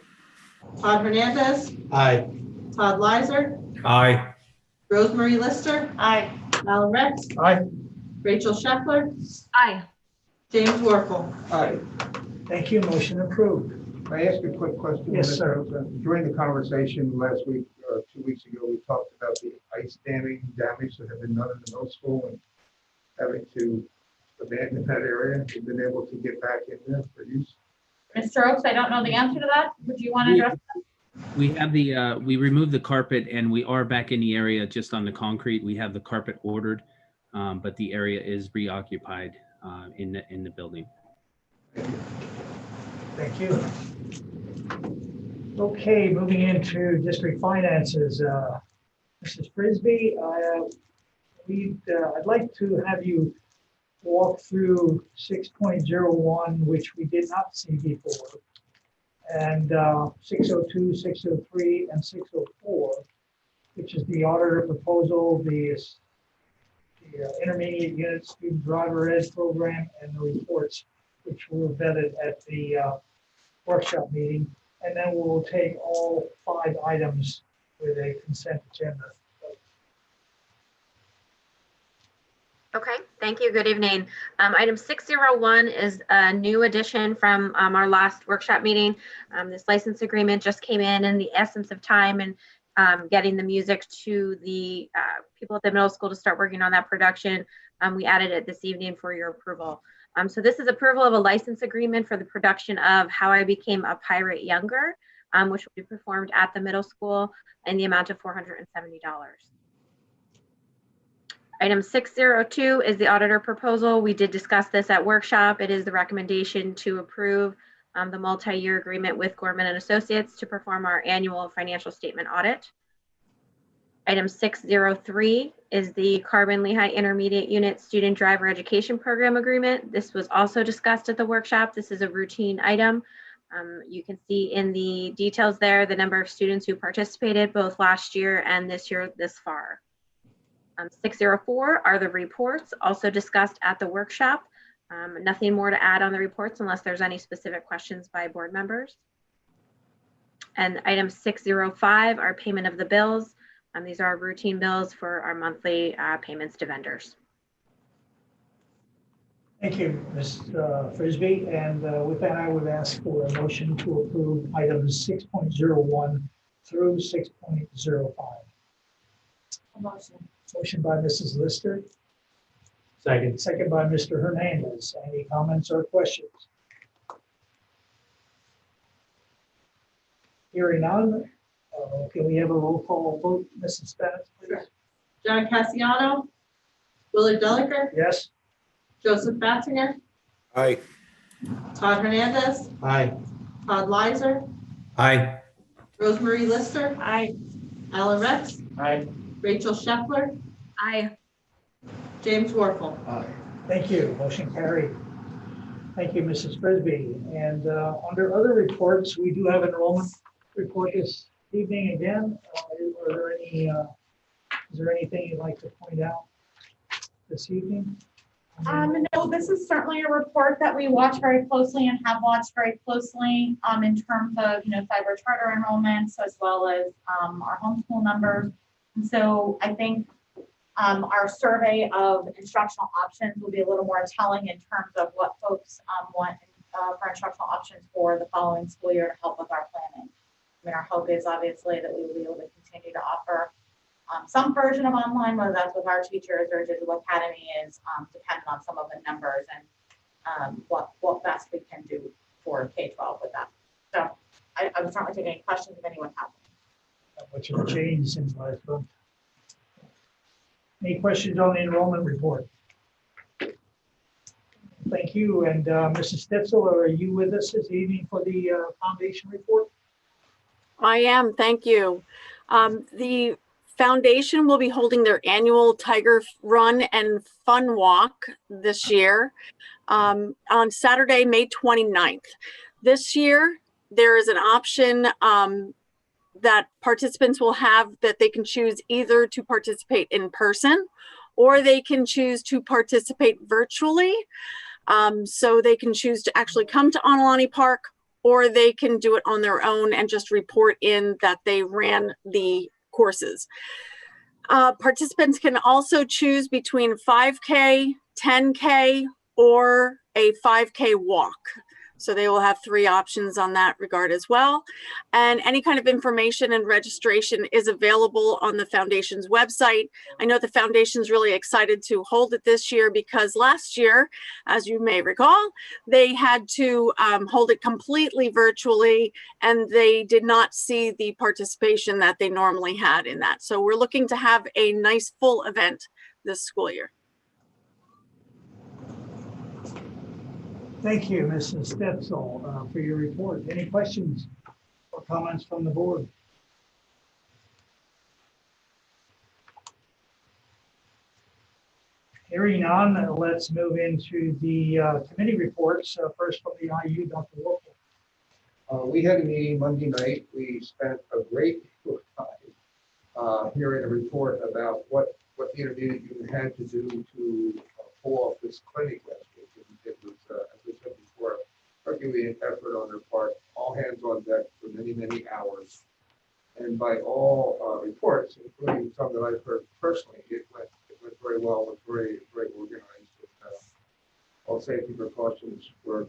Todd Hernandez, Aye. Todd Leiser, Aye. Rosemary Lister. Aye. Alan Rex, Aye. Rachel Scheffler, Aye. James Warfel. Aye. Thank you. Motion approved. May I ask a quick question? Yes, sir. During the conversation last week, 2 weeks ago, we talked about the ice damming damage that had been done in the middle school and having to abandon that area. We've been able to get back in there for use. Mr. Oaks, I don't know the answer to that. Would you want to address? We have we removed the carpet and we are back in the area just on the concrete. We have the carpet ordered, but the area is reoccupied in the building. Thank you. Okay, moving into district finances. Mrs. Frisbee, I'd like to have you walk through 6.01, which we did not see before, and 602, 603, and 604, which is the auditor proposal, the intermediate unit student driver ed program, and the reports, which were vetted at the workshop meeting. And then we'll take all 5 items with a consent agenda. Okay, thank you. Good evening. Item 601 is a new addition from our last workshop meeting. This license agreement just came in the essence of time and getting the music to the people at the middle school to start working on that production. We added it this evening for your approval. So this is approval of a license agreement for the production of How I Became a Pirate Younger, which will be performed at the middle school in the amount of $470. Item 602 is the auditor proposal. We did discuss this at workshop. It is the recommendation to approve the multi-year agreement with Gorman and Associates to perform our annual financial statement audit. Item 603 is the Carbon Lehigh Intermediate Unit Student Driver Education Program Agreement. This was also discussed at the workshop. This is a routine item. You can see in the details there the number of students who participated both last year and this year this far. 604 are the reports, also discussed at the workshop. Nothing more to add on the reports unless there's any specific questions by board members. And item 605 are payment of the bills. These are routine bills for our monthly payments to vendors. Thank you, Ms. Frisbee. And with that, I would ask for a motion to approve items 6.01 through 6.05. Motion. Motion by Mrs. Lister, Second. second by Mr. Hernandez. Any comments or questions? Hearing none, can we have a roll call vote? Mrs. Bennett, please. John Cassiano, Willard Deliker, Yes? Joseph Fattinger, Aye. Todd Hernandez, Aye. Todd Leiser, Aye. Rosemary Lister. Aye. Alan Rex, Aye. Rachel Scheffler, Aye. James Warfel. Aye. Thank you. Motion carried. Thank you, Mrs. Frisbee. And under other reports, we do have enrollment report this evening again. Are there any, is there anything you'd like to point out this evening? No, this is certainly a report that we watch very closely and have watched very closely in terms of, cyber charter enrollments as well as our homeschool numbers. And so I think our survey of instructional options will be a little more telling in terms of what folks want for instructional options for the following school year to help with our planning. I mean, our hope is obviously that we will be able to continue to offer some version of online, whether that's with our teachers or digital academy is dependent on some of the numbers and what best we can do for K-12 with that. So I would certainly take any questions if anyone has. What's your change since last month? Any questions on the enrollment report? Thank you. And Mrs. Stitzel, are you with us this evening for the foundation report? I am, thank you. The foundation will be holding their annual Tiger Run and Fun Walk this year on Saturday, May 29th. This year, there is an option that participants will have that they can choose either to participate in person or they can choose to participate virtually. So they can choose to actually come to Onalani Park, or they can do it on their own and just report in that they ran the courses. Participants can also choose between 5K, 10K, or a 5K walk. So they will have 3 options on that regard as well. And any kind of information and registration is available on the foundation's website. I know the foundation's really excited to hold it this year because last year, as you may recall, they had to hold it completely virtually and they did not see the participation that they normally had in that. So we're looking to have a nice full event this school year. Thank you, Mrs. Stitzel, for your report. Any questions or comments from the board? Hearing none, let's move into the committee reports. First from the IU, Dr. Wolfel. We had a meeting Monday night. We spent a great deal of time hearing a report about what the intermediate unit had to do to pull off this clinic last week. It was, as I said before, a Herculean effort on their part, all hands on deck for many, many hours. And by all reports, including some that I've heard personally, it went very well, was very, very organized. All safety precautions were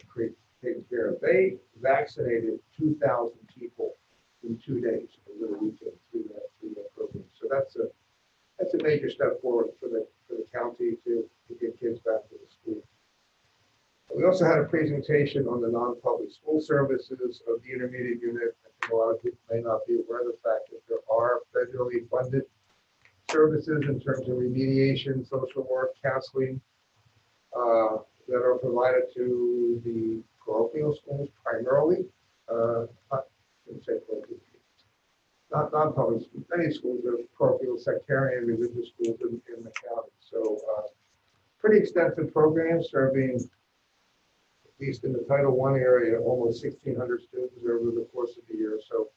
taken care of. They vaccinated 2,000 people in 2 days over the weekend through that program. So that's a major step forward for the county to get kids back to the school. We also had a presentation on the non-public school services of the intermediate unit. I think a lot of people may not be aware of the fact that there are federally funded services in terms of remediation, social work, counseling that are provided to the parochial schools primarily. Not non-public schools. Many schools are parochial, sectarian, religious schools in the county. So pretty extensive program serving, at least in the Title I area, almost 1,600 students over the course of the year. So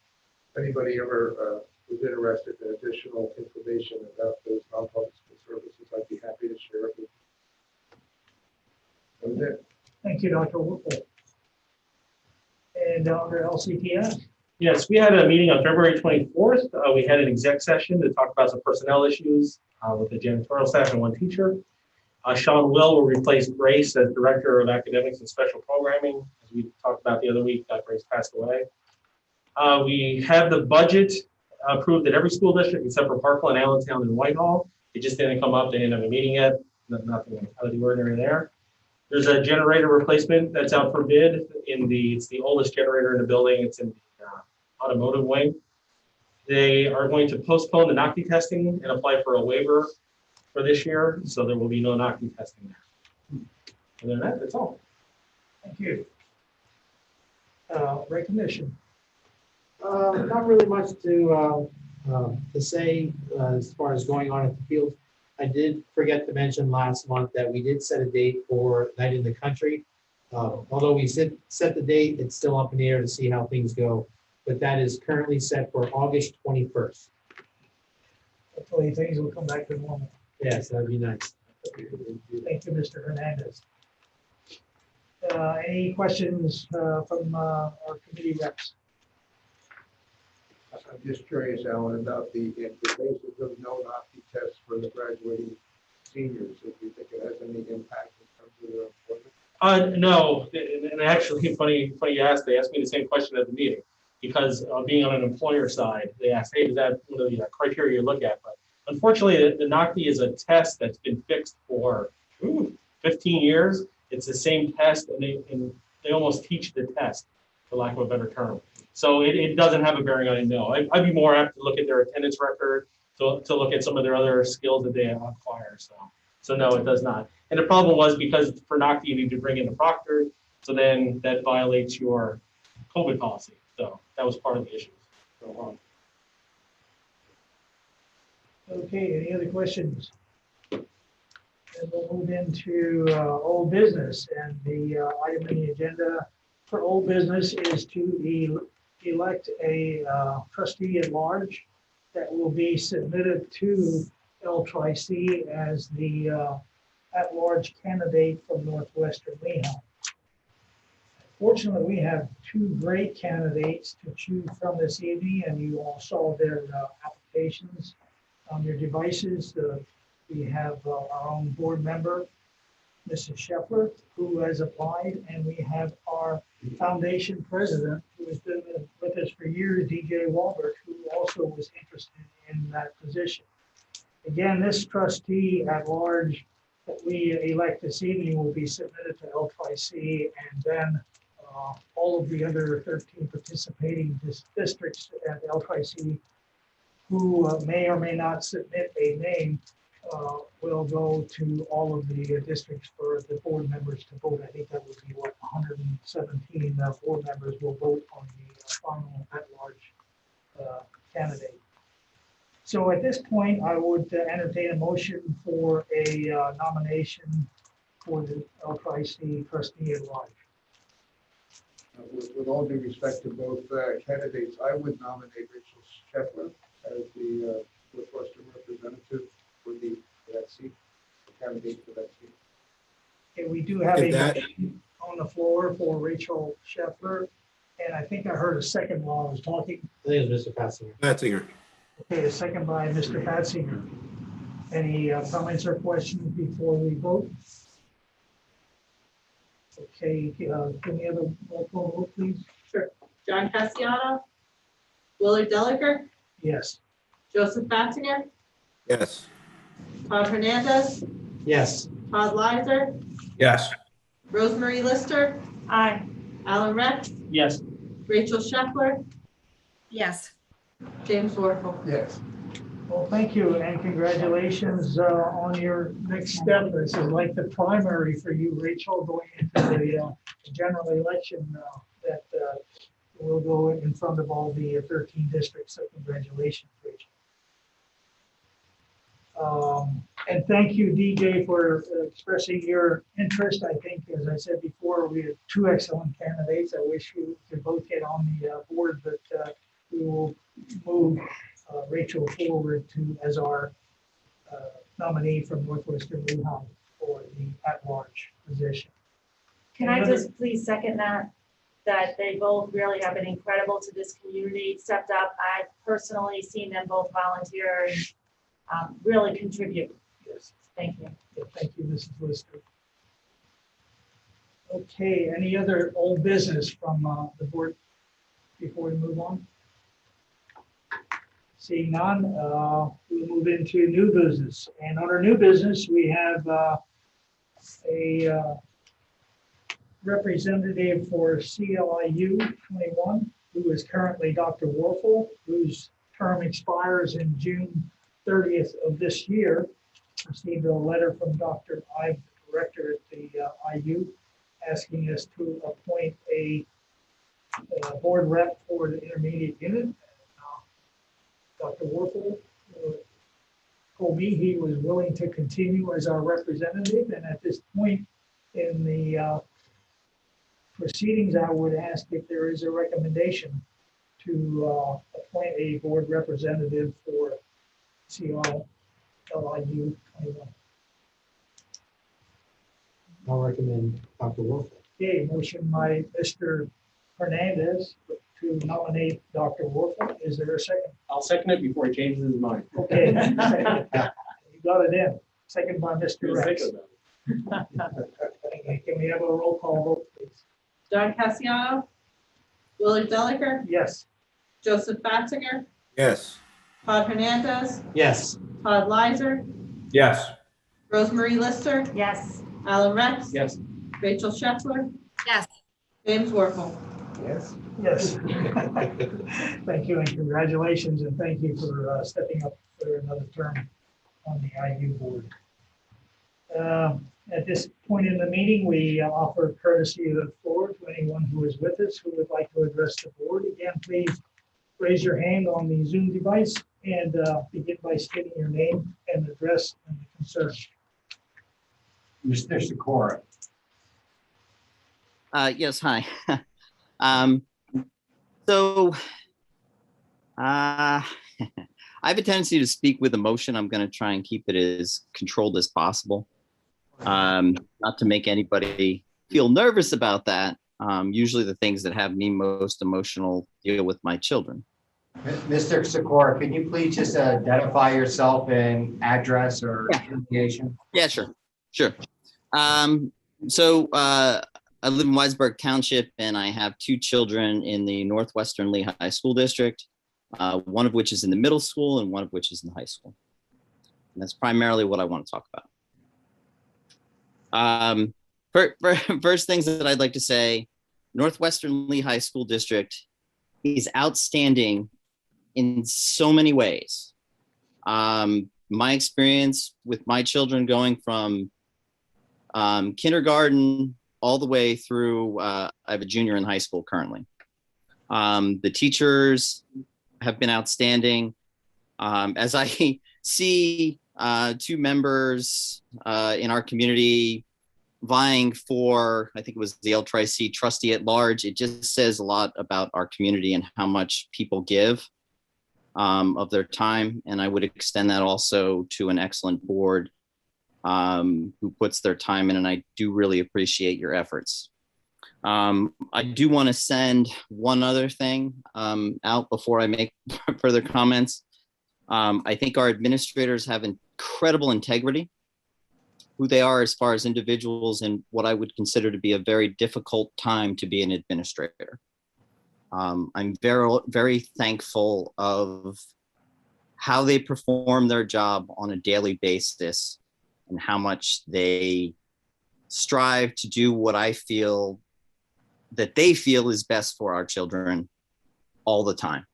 if anybody ever was interested in additional information about those non-public school services, I'd be happy to share it with you. That was it. Thank you, Dr. Wolfel. And Dr. LCTS. Yes, we had a meeting on February 24th. We had an exec session to talk about some personnel issues with the janitorial staff and 1 teacher. Sean will replace Grace as Director of Academics and Special Programming. As we talked about the other week, Grace passed away. We have the budget approved at every school district except for Parkland, Allentown, and Whitehall. It just didn't come up. They didn't have a meeting yet. Nothing out of the ordinary there. There's a generator replacement that's out for bid. It's the oldest generator in the building. It's in the automotive wing. They are going to postpone the NOCTI testing and apply for a waiver for this year, so there will be no NOCTI testing there. Other than that, that's all. Thank you. Recognition. Not really much to say as far as going on at the field. I did forget to mention last month that we did set a date for Night in the Country. Although we set the date, it's still up in the air to see how things go. But that is currently set for August 21st. Hopefully things will come back to normal. Yes, that'd be nice. Thank you, Mr. Hernandez. Any questions from our committee reps? I'm just curious, Alan, about the implications of no NOCTI tests for the graduating seniors. If you think it has any impact in terms of their employment? No, and actually, funny you asked. They asked me the same question at the meeting because being on an employer side, they asked, "Hey, is that one of the criteria you look at?" But unfortunately, the NOCTI is a test that's been fixed for 15 years. It's the same test, and they almost teach the test, for lack of a better term. So it doesn't have a bearing on it. No, I'd be more apt to look at their attendance record to look at some of their other skills that they acquire. So no, it does not. And the problem was because for NOCTA, you need to bring in a proctor. So then that violates your COVID policy. So that was part of the issue. Okay, any other questions? And we'll move into old business, and the item in the agenda for old business is to elect a trustee at large that will be submitted to L-Tri-C as the at-large candidate from Northwestern Lehigh. Fortunately, we have two great candidates to choose from this evening, and you all saw their applications on your devices. We have our own board member, Mrs. Scheffler, who has applied, and we have our foundation president, who has been with us for years, DJ Walbert, who also was interested in that position. Again, this trustee at large that we elect this evening will be submitted to L-Tri-C, and then all of the other 13 participating districts at L-Tri-C who may or may not submit a name will go to all of the districts for the board members to vote. I think that would be what 117 board members will vote on the final at-large candidate. So at this point, I would entertain a motion for a nomination for the L-Tri-C trustee at large. With all due respect to both candidates, I would nominate Rachel Scheffler as the Northwestern representative for that seat, the candidate for that seat. Okay, we do have a That- motion on the floor for Rachel Scheffler, and I think I heard a second while I was talking. I think it was Mr. Patsinger. Fatzinger. Okay, a second by Mr. Patsinger. Any comments or questions before we vote? Okay, can we have a roll call vote, please? Sure. John Cassiano, Willard Deliker, Yes. Joseph Battinger, Yes. Todd Hernandez, Yes. Todd Leiser, Yes. Rosemary Lister, Aye. Alan Rex, Yes. Rachel Scheffler, Yes. James Warfel. Yes. Well, thank you, and congratulations on your next step. This is like the primary for you, Rachel, going into the general election that will go in front of all the 13 districts. So congratulations, Rachel. And thank you, DJ, for expressing your interest. I think, as I said before, we have two excellent candidates. I wish you could both get on the board, but we will move Rachel forward as our nominee from Northwestern Lehigh for the at-large position. Can I just please second that they both really have been incredible to this community, stepped up. I've personally seen them both volunteer and really contribute. Yes. Thank you. Yeah, thank you, Mrs. Lister. Okay, any other old business from the board before we move on? Seeing none, we'll move into new business. And on our new business, we have a representative for CLIU 21, who is currently Dr. Warfel, whose term expires in June 30th of this year. Received a letter from Dr. Ive, the director at the IU, asking us to appoint a board rep for the intermediate unit. Dr. Warfel told me he was willing to continue as our representative, and at this point in the proceedings, I would ask if there is a recommendation to appoint a board representative for CLIU 21. I'll recommend Dr. Wolf. Okay, motion by Mr. Hernandez to nominate Dr. Warfel. Is there a second? I'll second it before he changes his mind. Okay. You got it in. Second by Mr. Rex. Can we have a roll call vote, please? John Cassiano, Willard Deliker, Yes. Joseph Battinger, Yes. Todd Hernandez, Yes. Todd Leiser, Yes. Rosemary Lister, Yes. Alan Rex, Yes. Rachel Scheffler, Yes. James Warfel. Yes. Yes. Thank you and congratulations, and thank you for stepping up for another term on the IU board. At this point in the meeting, we offer courtesy of the floor to anyone who is with us who would like to address the board. Again, please raise your hand on the Zoom device and begin by stating your name and address and the concern. Mr. Sikora. Yes, hi. So I have a tendency to speak with emotion. I'm going to try and keep it as controlled as possible. Not to make anybody feel nervous about that. Usually the things that have me most emotional deal with my children. Mr. Sikora, can you please just identify yourself and address or affiliation? Yeah, sure. I live in Weisberg Township, and I have two children in the Northwestern Lehigh School District, one of which is in the middle school and one of which is in the high school. And that's primarily what I want to talk about. First things that I'd like to say, Northwestern Lehigh School District is outstanding in so many ways. My experience with my children going from kindergarten all the way through, I have a junior in high school currently. The teachers have been outstanding. As I see two members in our community vying for, I think it was the L-Tri-C trustee at large, it just says a lot about our community and how much people give of their time. And I would extend that also to an excellent board who puts their time in, and I do really appreciate your efforts. I do want to send one other thing out before I make further comments. I think our administrators have incredible integrity, who they are as far as individuals in what I would consider to be a very difficult time to be an administrator. I'm very, very thankful of how they perform their job on a daily basis and how much they strive to do what I feel that they feel is best for our children all the time.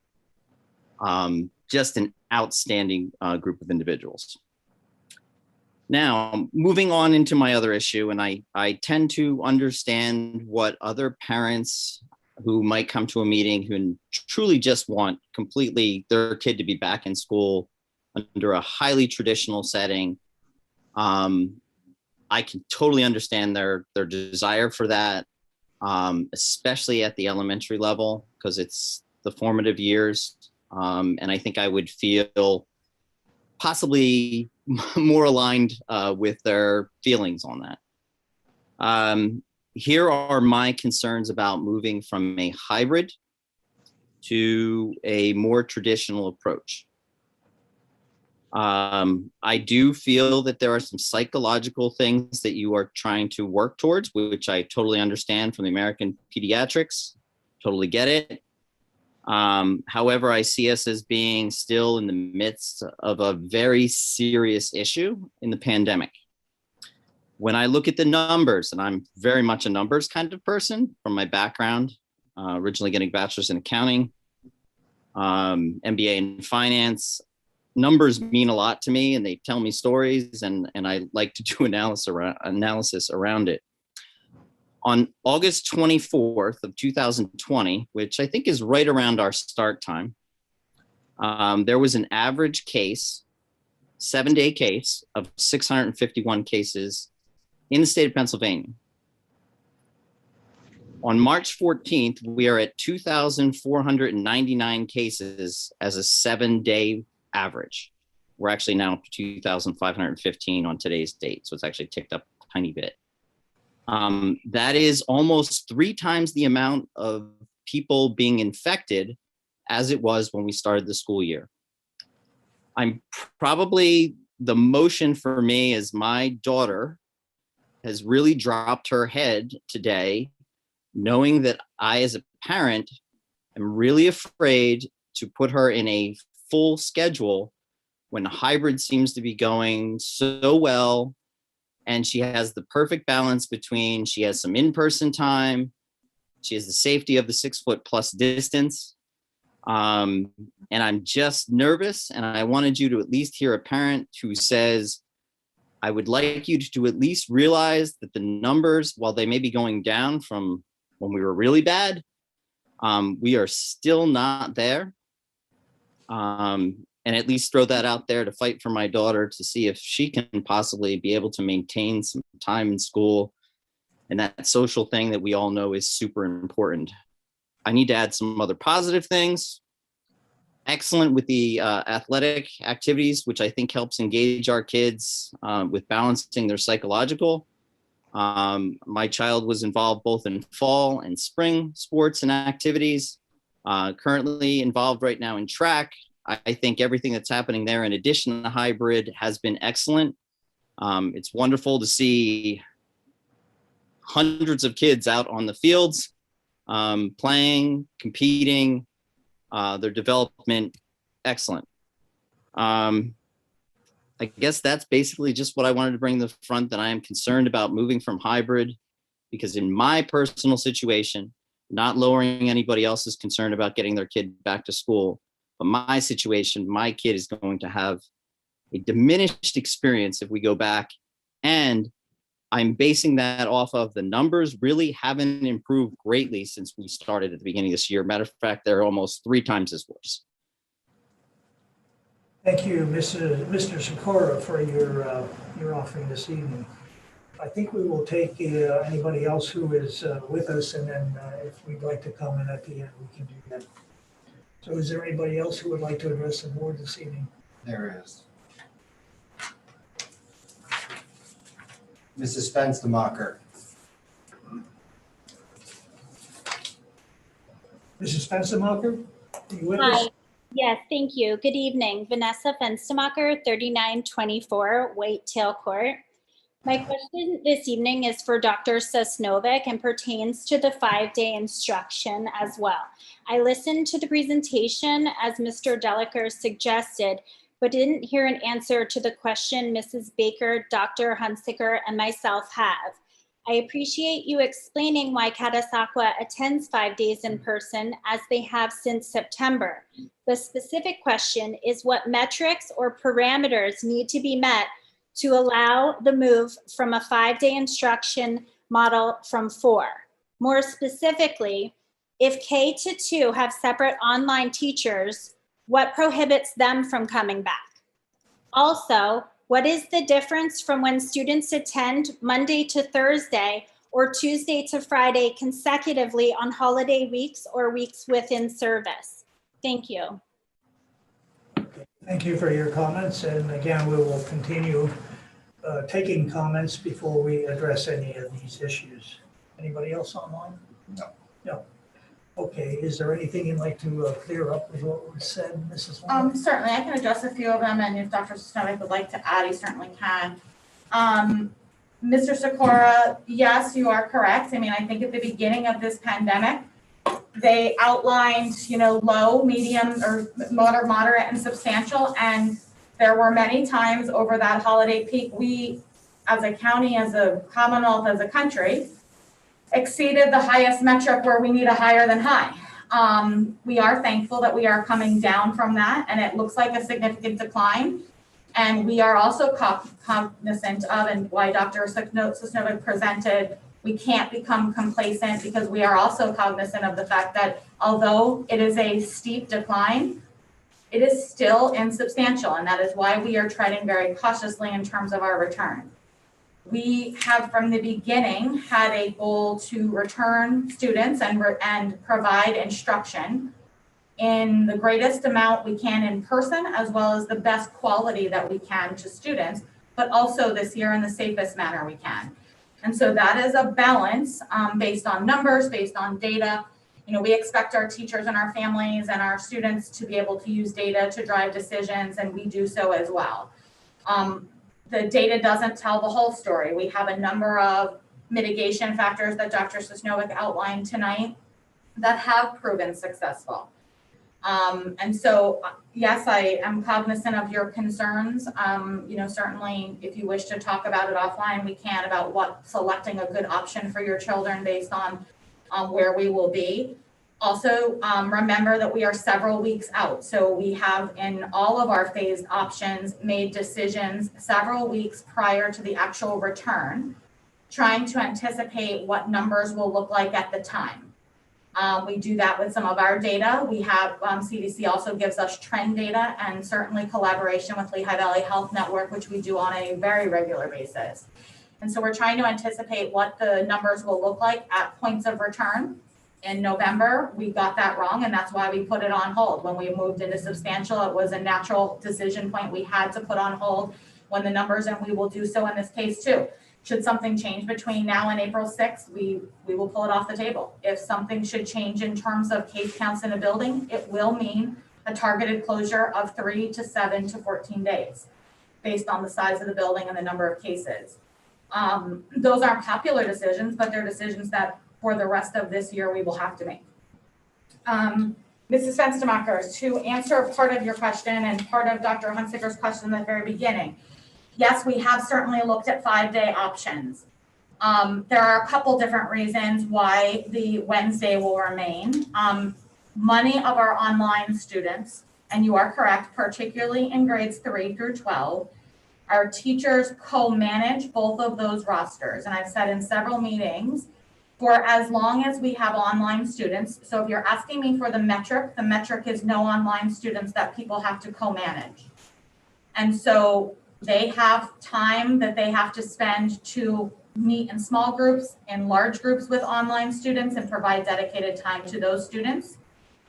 Just an outstanding group of individuals. Now, moving on into my other issue, and I tend to understand what other parents who might come to a meeting who truly just want completely their kid to be back in school under a highly traditional setting. I can totally understand their desire for that, especially at the elementary level, because it's the formative years. And I think I would feel possibly more aligned with their feelings on that. Here are my concerns about moving from a hybrid to a more traditional approach. I do feel that there are some psychological things that you are trying to work towards, which I totally understand from the American Pediatrics, totally get it. However, I see us as being still in the midst of a very serious issue in the pandemic. When I look at the numbers, and I'm very much a numbers kind of person from my background, originally getting a bachelor's in accounting, MBA in finance, numbers mean a lot to me and they tell me stories, and I like to do analysis around it. On August 24th of 2020, which I think is right around our start time, there was an average case, 7-day case of 651 cases in the state of Pennsylvania. On March 14th, we are at 2,499 cases as a 7-day average. We're actually now up to 2,515 on today's date, so it's actually ticked up a tiny bit. That is almost 3 times the amount of people being infected as it was when we started the school year. I'm probably, the motion for me is my daughter has really dropped her head today, knowing that I, as a parent, am really afraid to put her in a full schedule when hybrid seems to be going so well. And she has the perfect balance between, she has some in-person time, she has the safety of the 6-foot+ distance, And I'm just nervous, and I wanted you to at least hear a parent who says, I would like you to at least realize that the numbers, while they may be going down from when we were really bad, we are still not there. And at least throw that out there to fight for my daughter to see if she can possibly be able to maintain some time in school and that social thing that we all know is super important. I need to add some other positive things. Excellent with the athletic activities, which I think helps engage our kids with balancing their psychological. My child was involved both in fall and spring sports and activities. Currently involved right now in track. I think everything that's happening there, in addition to hybrid, has been excellent. It's wonderful to see hundreds of kids out on the fields, playing, competing, their development, excellent. I guess that's basically just what I wanted to bring to the front, that I am concerned about moving from hybrid, because in my personal situation, not lowering anybody else's concern about getting their kid back to school, but my situation, my kid is going to have a diminished experience if we go back. And I'm basing that off of the numbers really haven't improved greatly since we started at the beginning of this year. Matter of fact, they're almost 3 times as worse. Thank you, Mr. Sikora, for your offering this evening. I think we will take anybody else who is with us, and then if we'd like to comment at the end, we can do that. So is there anybody else who would like to address the board this evening? There is. Mrs. Fenstermacher. Mrs. Fenstermacher, are you with Hi. us? Yes, thank you. Good evening. Vanessa Fenstermacher, 3924 Whitetail Court. My question this evening is for Dr. Sosnovic and pertains to the 5-day instruction as well. I listened to the presentation as Mr. Deliker suggested, but didn't hear an answer to the question Mrs. Baker, Dr. Hunsicker, and myself have. I appreciate you explaining why Catasauqua attends 5 days in person as they have since September. The specific question is what metrics or parameters need to be met to allow the move from a 5-day instruction model from 4. More specifically, if K-2 have separate online teachers, what prohibits them from coming back? Also, what is the difference from when students attend Monday to Thursday or Tuesday to Friday consecutively on holiday weeks or weeks within service? Thank you. Thank you for your comments. And again, we will continue taking comments before we address any of these issues. Anybody else online? No. No. Okay, is there anything you'd like to clear up with what was said, Mrs. Long? Certainly, I can address a few of them, and if Dr. Sosnovic would like to add, he certainly can. Mr. Sikora, yes, you are correct. I mean, I think at the beginning of this pandemic, they outlined, low, medium, or moderate, and substantial, and there were many times over that holiday peak, we, as a county, as a commonwealth, as a country, exceeded the highest metric where we need a higher than high. We are thankful that we are coming down from that, and it looks like a significant decline. And we are also cognizant of, and why Dr. Sosnovic presented, we can't become complacent, because we are also cognizant of the fact that although it is a steep decline, it is still insubstantial, and that is why we are treading very cautiously in terms of our return. We have from the beginning had a goal to return students and provide instruction in the greatest amount we can in person, as well as the best quality that we can to students, but also this year in the safest manner we can. And so that is a balance based on numbers, based on data. We expect our teachers and our families and our students to be able to use data to drive decisions, and we do so as well. The data doesn't tell the whole story. We have a number of mitigation factors that Dr. Sosnovic outlined tonight that have proven successful. And so, yes, I am cognizant of your concerns. Certainly if you wish to talk about it offline, we can, about what selecting a good option for your children based on where we will be. Also, remember that we are several weeks out. So we have in all of our phased options made decisions several weeks prior to the actual return, trying to anticipate what numbers will look like at the time. We do that with some of our data. We have CDC also gives us trend data and certainly collaboration with Lehigh Valley Health Network, which we do on a very regular basis. And so we're trying to anticipate what the numbers will look like at points of return. In November, we got that wrong, and that's why we put it on hold. When we moved into substantial, it was a natural decision point we had to put on hold when the numbers, and we will do so in this case too. Should something change between now and April 6th, we will pull it off the table. If something should change in terms of case counts in a building, it will mean a targeted closure of 3 to 7 to 14 days based on the size of the building and the number of cases. Those aren't popular decisions, but they're decisions that for the rest of this year we will have to make. Mrs. Fenstermacher, to answer part of your question and part of Dr. Hunsicker's question at the very beginning, yes, we have certainly looked at 5-day options. There are a couple different reasons why the Wednesday will remain. Many of our online students, and you are correct, particularly in grades 3 through 12, our teachers co-manage both of those rosters. And I've said in several meetings, for as long as we have online students, so if you're asking me for the metric is no online students that people have to co-manage. And so they have time that they have to spend to meet in small groups, in large groups with online students and provide dedicated time to those students,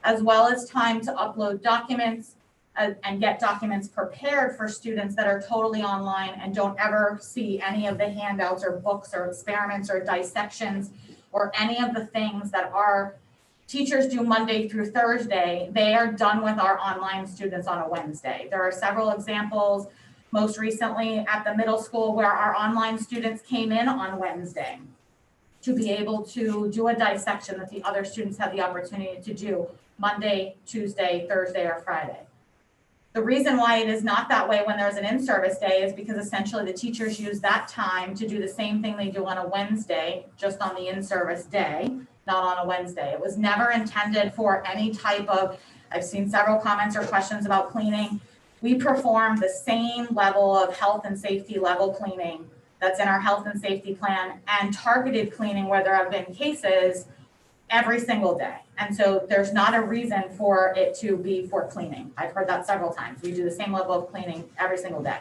as well as time to upload documents and get documents prepared for students that are totally online and don't ever see any of the handouts or books or experiments or dissections or any of the things that our teachers do Monday through Thursday. They are done with our online students on a Wednesday. There are several examples, most recently at the middle school, where our online students came in on Wednesday to be able to do a dissection that the other students had the opportunity to do Monday, Tuesday, Thursday, or Friday. The reason why it is not that way when there's an in-service day is because essentially the teachers use that time to do the same thing they do on a Wednesday, just on the in-service day, not on a Wednesday. It was never intended for any type of, I've seen several comments or questions about cleaning. We perform the same level of health and safety level cleaning that's in our health and safety plan and targeted cleaning where there have been cases every single day. And so there's not a reason for it to be for cleaning. I've heard that several times. We do the same level of cleaning every single day.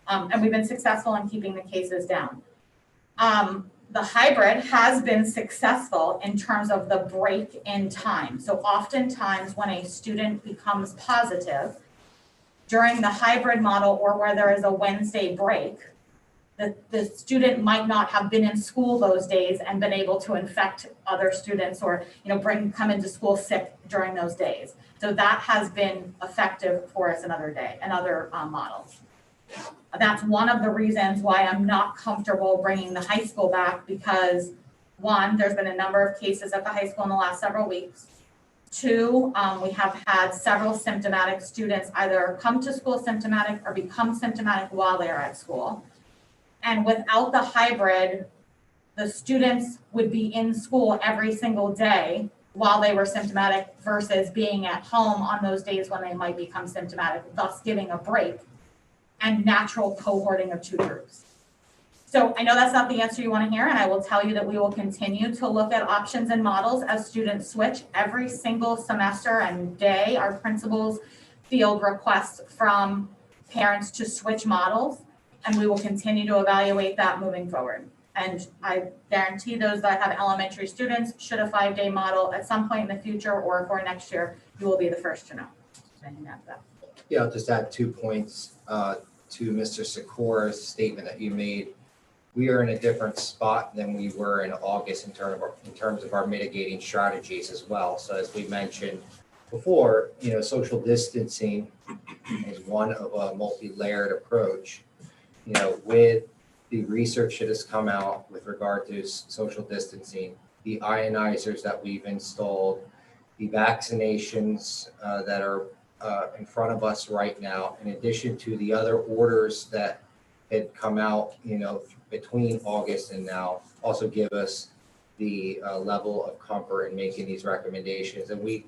And we've been successful in keeping the cases down. The hybrid has been successful in terms of the break in time. So oftentimes when a student becomes positive during the hybrid model or where there is a Wednesday break, the student might not have been in school those days and been able to infect other students or come into school sick during those days. So that has been effective for us another models. That's one of the reasons why I'm not comfortable bringing the high school back, because one, there's been a number of cases at the high school in the last several weeks. Two, we have had several symptomatic students either come to school symptomatic or become symptomatic while they are at school. And without the hybrid, the students would be in school every single day while they were symptomatic versus being at home on those days when they might become symptomatic, thus giving a break and natural cohorting of two groups. So I know that's not the answer you want to hear, and I will tell you that we will continue to look at options and models as students switch every single semester and day. Our principals field requests from parents to switch models, and we will continue to evaluate that moving forward. And I guarantee those that have elementary students, should a 5-day model at some point in the future or for next year, you will be the first to know. Yeah, I'll just add 2 points to Mr. Sikora's statement that you made. We are in a different spot than we were in August in terms of our mitigating strategies as well. So as we mentioned before, social distancing is one of a multi-layered approach. With the research that has come out with regard to social distancing, the ionizers that we've installed, the vaccinations that are in front of us right now, in addition to the other orders that had come out, between August and now, also give us the level of comfort in making these recommendations. And we,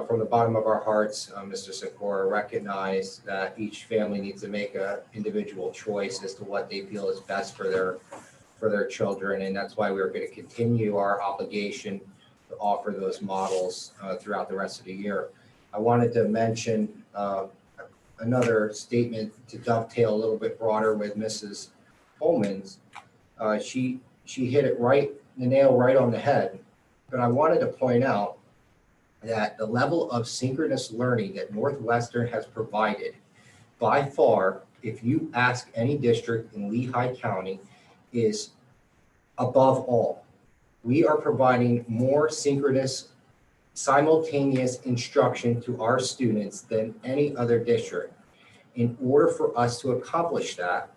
from the bottom of our hearts, Mr. Sikora, recognize that each family needs to make an individual choice as to what they feel is best for their children. And that's why we're going to continue our obligation to offer those models throughout the rest of the year. I wanted to mention another statement to dovetail a little bit broader with Mrs. Holman's. She hit it right, the nail right on the head. But I wanted to point out that the level of synchronous learning that Northwestern has provided, by far, if you ask any district in Lehigh County, is above all. We are providing more synchronous, simultaneous instruction to our students than any other district. In order for us to accomplish that,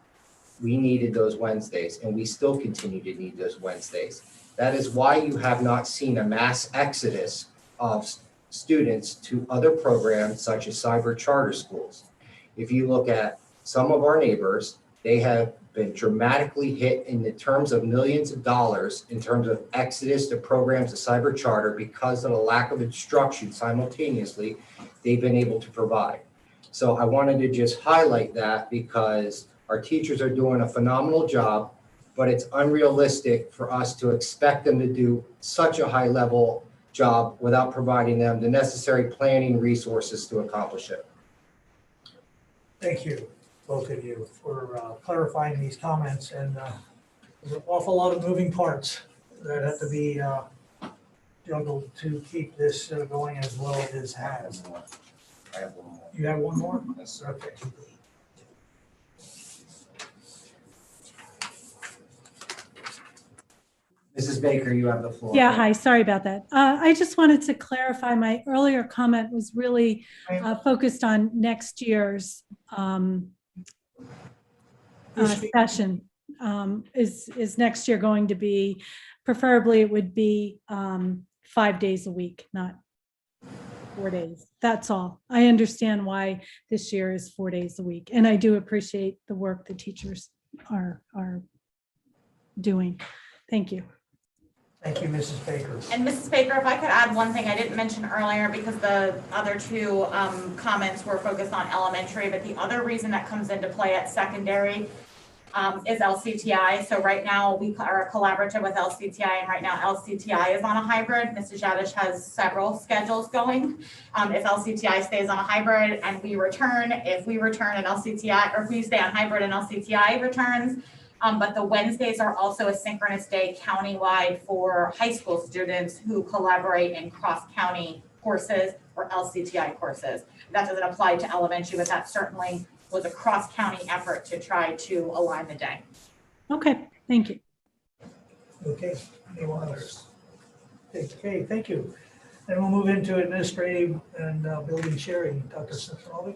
we needed those Wednesdays, and we still continue to need those Wednesdays. That is why you have not seen a mass exodus of students to other programs such as cyber charter schools. If you look at some of our neighbors, they have been dramatically hit in the terms of millions of dollars in terms of exodus to programs of cyber charter because of the lack of instruction simultaneously they've been able to provide. So I wanted to just highlight that because our teachers are doing a phenomenal job, but it's unrealistic for us to expect them to do such a high level job without providing them the necessary planning resources to accomplish it. Thank you, both of you, for clarifying these comments. And there's an awful lot of moving parts that have to be juggled to keep this going as well as it has. I have one more. You have one more? Yes, sir. Okay. Mrs. Baker, you have the floor. Yeah, hi, sorry about that. I just wanted to clarify, my earlier comment was really focused on next year's session. Is next year going to be, preferably it would be 5 days a week, not 4 days. That's all. I understand why this year is 4 days a week, and I do appreciate the work the teachers are doing. Thank you. Thank you, Mrs. Baker. And Mrs. Baker, if I could add one thing I didn't mention earlier, because the other two comments were focused on elementary, but the other reason that comes into play at secondary is LCTI. So right now we are collaborative with LCTI, and right now LCTI is on a hybrid. Mrs. Jadish has several schedules going. If LCTI stays on a hybrid and we return, if we return and LCTI, or if we stay on hybrid and LCTI returns, but the Wednesdays are also a synchronous day countywide for high school students who collaborate in cross-county courses or LCTI courses. That doesn't apply to elementary, but that certainly was a cross-county effort to try to align the day. Okay, thank you. Okay, anyone else? Okay, thank you. Then we'll move into administrative and building sharing. Dr. Sifrali?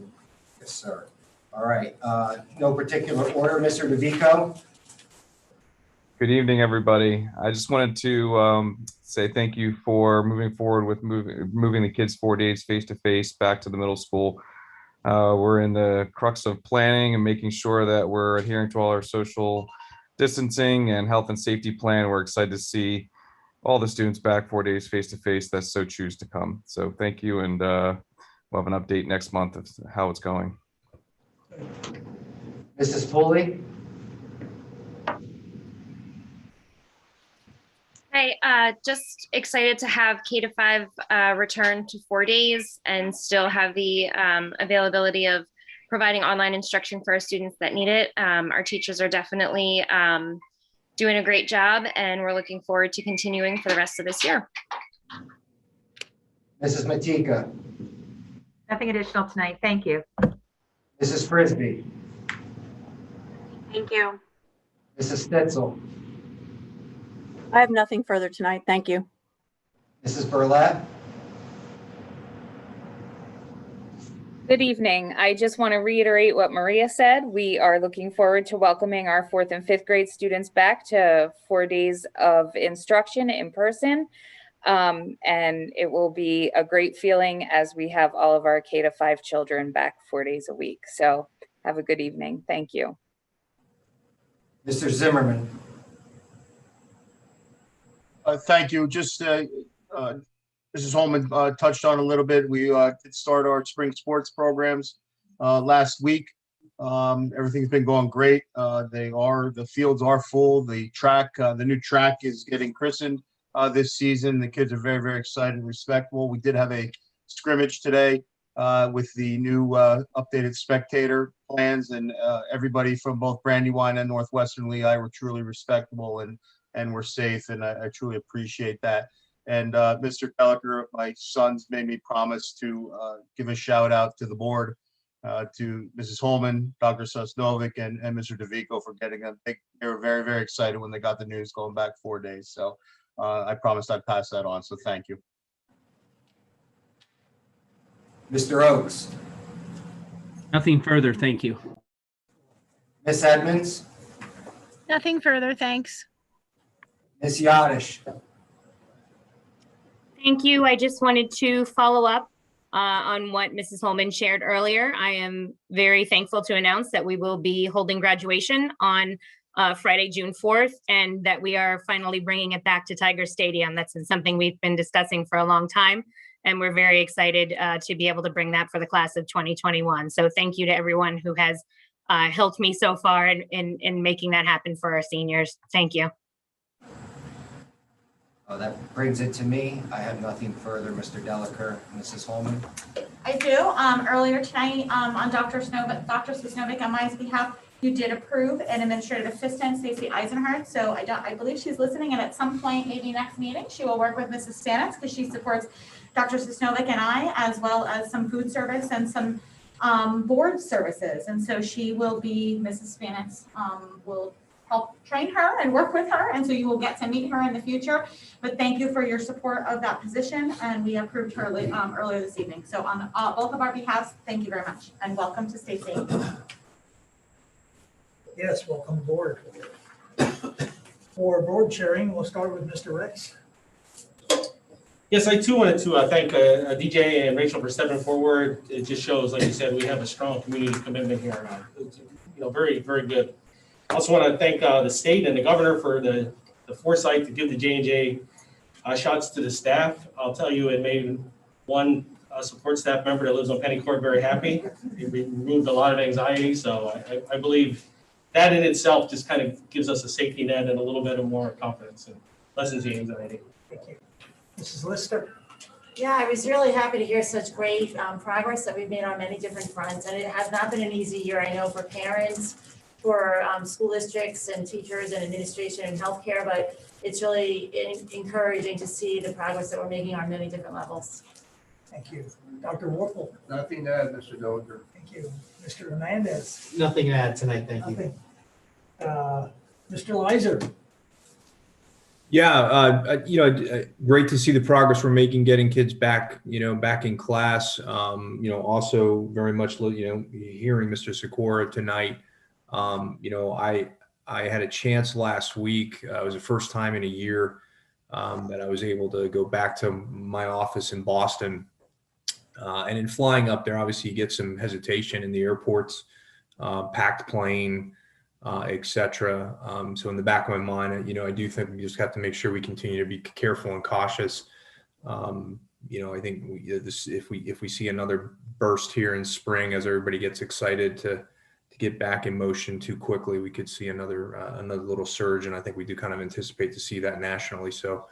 Yes, sir. All right, no particular order, Mr. DeVico. Good evening, everybody. I just wanted to say thank you for moving forward with moving the kids 4 days face-to-face back to the middle school. We're in the crux of planning and making sure that we're adhering to all our social distancing and health and safety plan. We're excited to see all the students back 4 days face-to-face that so choose to come. So thank you, and we'll have an update next month of how it's going. Mrs. Pulley? Hi, just excited to have K-5 return to 4 days and still have the availability of providing online instruction for our students that need it. Our teachers are definitely doing a great job, and we're looking forward to continuing for the rest of this year. Mrs. Matika? Nothing additional tonight. Thank you. Mrs. Frisbee? Thank you. Mrs. Stitzel? I have nothing further tonight. Thank you. Mrs. Burlett? Good evening. I just want to reiterate what Maria said. We are looking forward to welcoming our 4th and 5th grade students back to 4 days of instruction in person. And it will be a great feeling as we have all of our K-5 children back 4 days a week. So have a good evening. Thank you. Mr. Zimmerman? Thank you. Just Mrs. Holman touched on a little bit. We did start our spring sports programs last week. Everything's been going great. The fields are full. The new track is getting christened this season. The kids are very, very excited and respectful. We did have a scrimmage today with the new updated spectator plans, and everybody from both Brandywine and Northwestern Lehigh were truly respectable and were safe, and I truly appreciate that. And Mr. Kelleher, my sons made me promise to give a shout out to the board, to Mrs. Holman, Dr. Sosnovic, and Mr. DeVico for getting them. They were very, very excited when they got the news going back 4 days. So I promised I'd pass that on. So thank you. Mr. Oakes, Nothing further, thank you. Miss Edmonds, Nothing further, thanks. Miss Yadish. Thank you. I just wanted to follow up on what Mrs. Holman shared earlier. I am very thankful to announce that we will be holding graduation on Friday, June 4th, and that we are finally bringing it back to Tiger Stadium. That's something we've been discussing for a long time, and we're very excited to be able to bring that for the class of 2021. So thank you to everyone who has helped me so far in making that happen for our seniors. Thank you. That brings it to me. I have nothing further. Mr. Delacour, Mrs. Holman. I do. Earlier tonight, on Dr. Sosnovic, on my behalf, you did approve an administrative assistant, Stacy Eisenhardt. So I believe she's listening, and at some point, maybe next meeting, she will work with Mrs. Stanitz, because she supports Dr. Sosnovic and I, as well as some food service and some board services. And so she will be, Mrs. Stanitz will help train her and work with her, and so you will get to meet her in the future. But thank you for your support of that position, and we approved her earlier this evening. So on both of our behalves, thank you very much, and welcome to Stay Safe. Yes, welcome aboard. For board sharing, we'll start with Mr. Rex. Yes, I too wanted to thank DJ and Rachel for stepping forward. It just shows, like you said, we have a strong community commitment here. It's, very, very good. I also want to thank the state and the governor for the foresight to give the J&J shots to the staff. I'll tell you, it made one support staff member that lives on Penny Court very happy. It removed a lot of anxiety. So I believe that in itself just kind of gives us a safety net and a little bit of more confidence and lessens the anxiety. Thank you. Mrs. Lister. Yeah, I was really happy to hear such great progress that we've made on many different fronts. And it has not been an easy year, I know, for parents, for school districts and teachers and administration and healthcare, but it's really encouraging to see the progress that we're making on many different levels. Thank you. Dr. Warple. Nothing to add, Mr. Delacour. Thank you. Mr. Hernandez. Nothing to add tonight, thank you. Nothing. Mr. Leiser. Yeah, great to see the progress we're making, getting kids back, back in class. Also very much, hearing Mr. Sikora tonight. I had a chance last week. It was the first time in a year that I was able to go back to my office in Boston. And in flying up there, obviously you get some hesitation in the airports, packed plane, etc. So in the back of my mind, I do think we just have to make sure we continue to be careful and cautious. I think if we see another burst here in spring, as everybody gets excited to get back in motion too quickly, we could see another little surge, and I think we do kind of anticipate to see that nationally. So,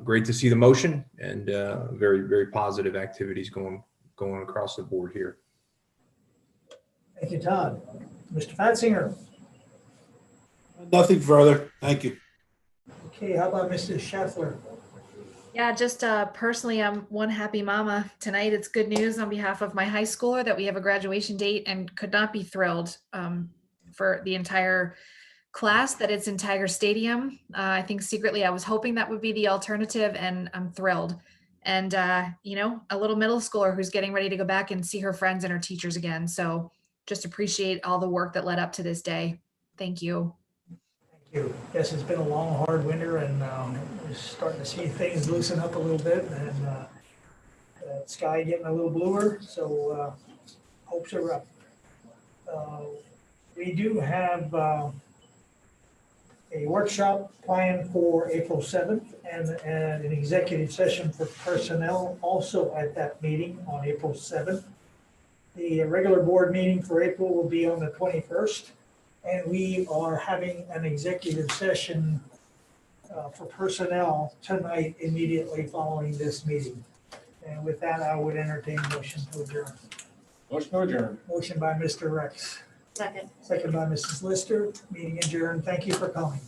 great to see the motion and very, very positive activities going across the board here. Thank you, Todd. Mr. Fatzinger. Nothing further. Thank you. Okay, how about Mrs. Scheffler? Yeah, just personally, I'm one happy mama. Tonight, it's good news on behalf of my high schooler that we have a graduation date, and could not be thrilled for the entire class that it's in Tiger Stadium. I think secretly I was hoping that would be the alternative, and I'm thrilled. And, a little middle schooler who's getting ready to go back and see her friends and her teachers again. So just appreciate all the work that led up to this day. Thank you. Thank you. Yes, it's been a long, hard winter, and we're starting to see things loosen up a little bit, and the sky getting a little bluer, so hopes are up. We do have a workshop planned for April 7th and an executive session for personnel also at that meeting on April 7th. The regular board meeting for April will be on the 21st, and we are having an executive session for personnel tonight immediately following this meeting. And with that, I would entertain a motion to adjourn. Motion to adjourn. Motion by Mr. Rex, Second. second by Mrs. Lister. Meeting adjourned. Thank you for coming.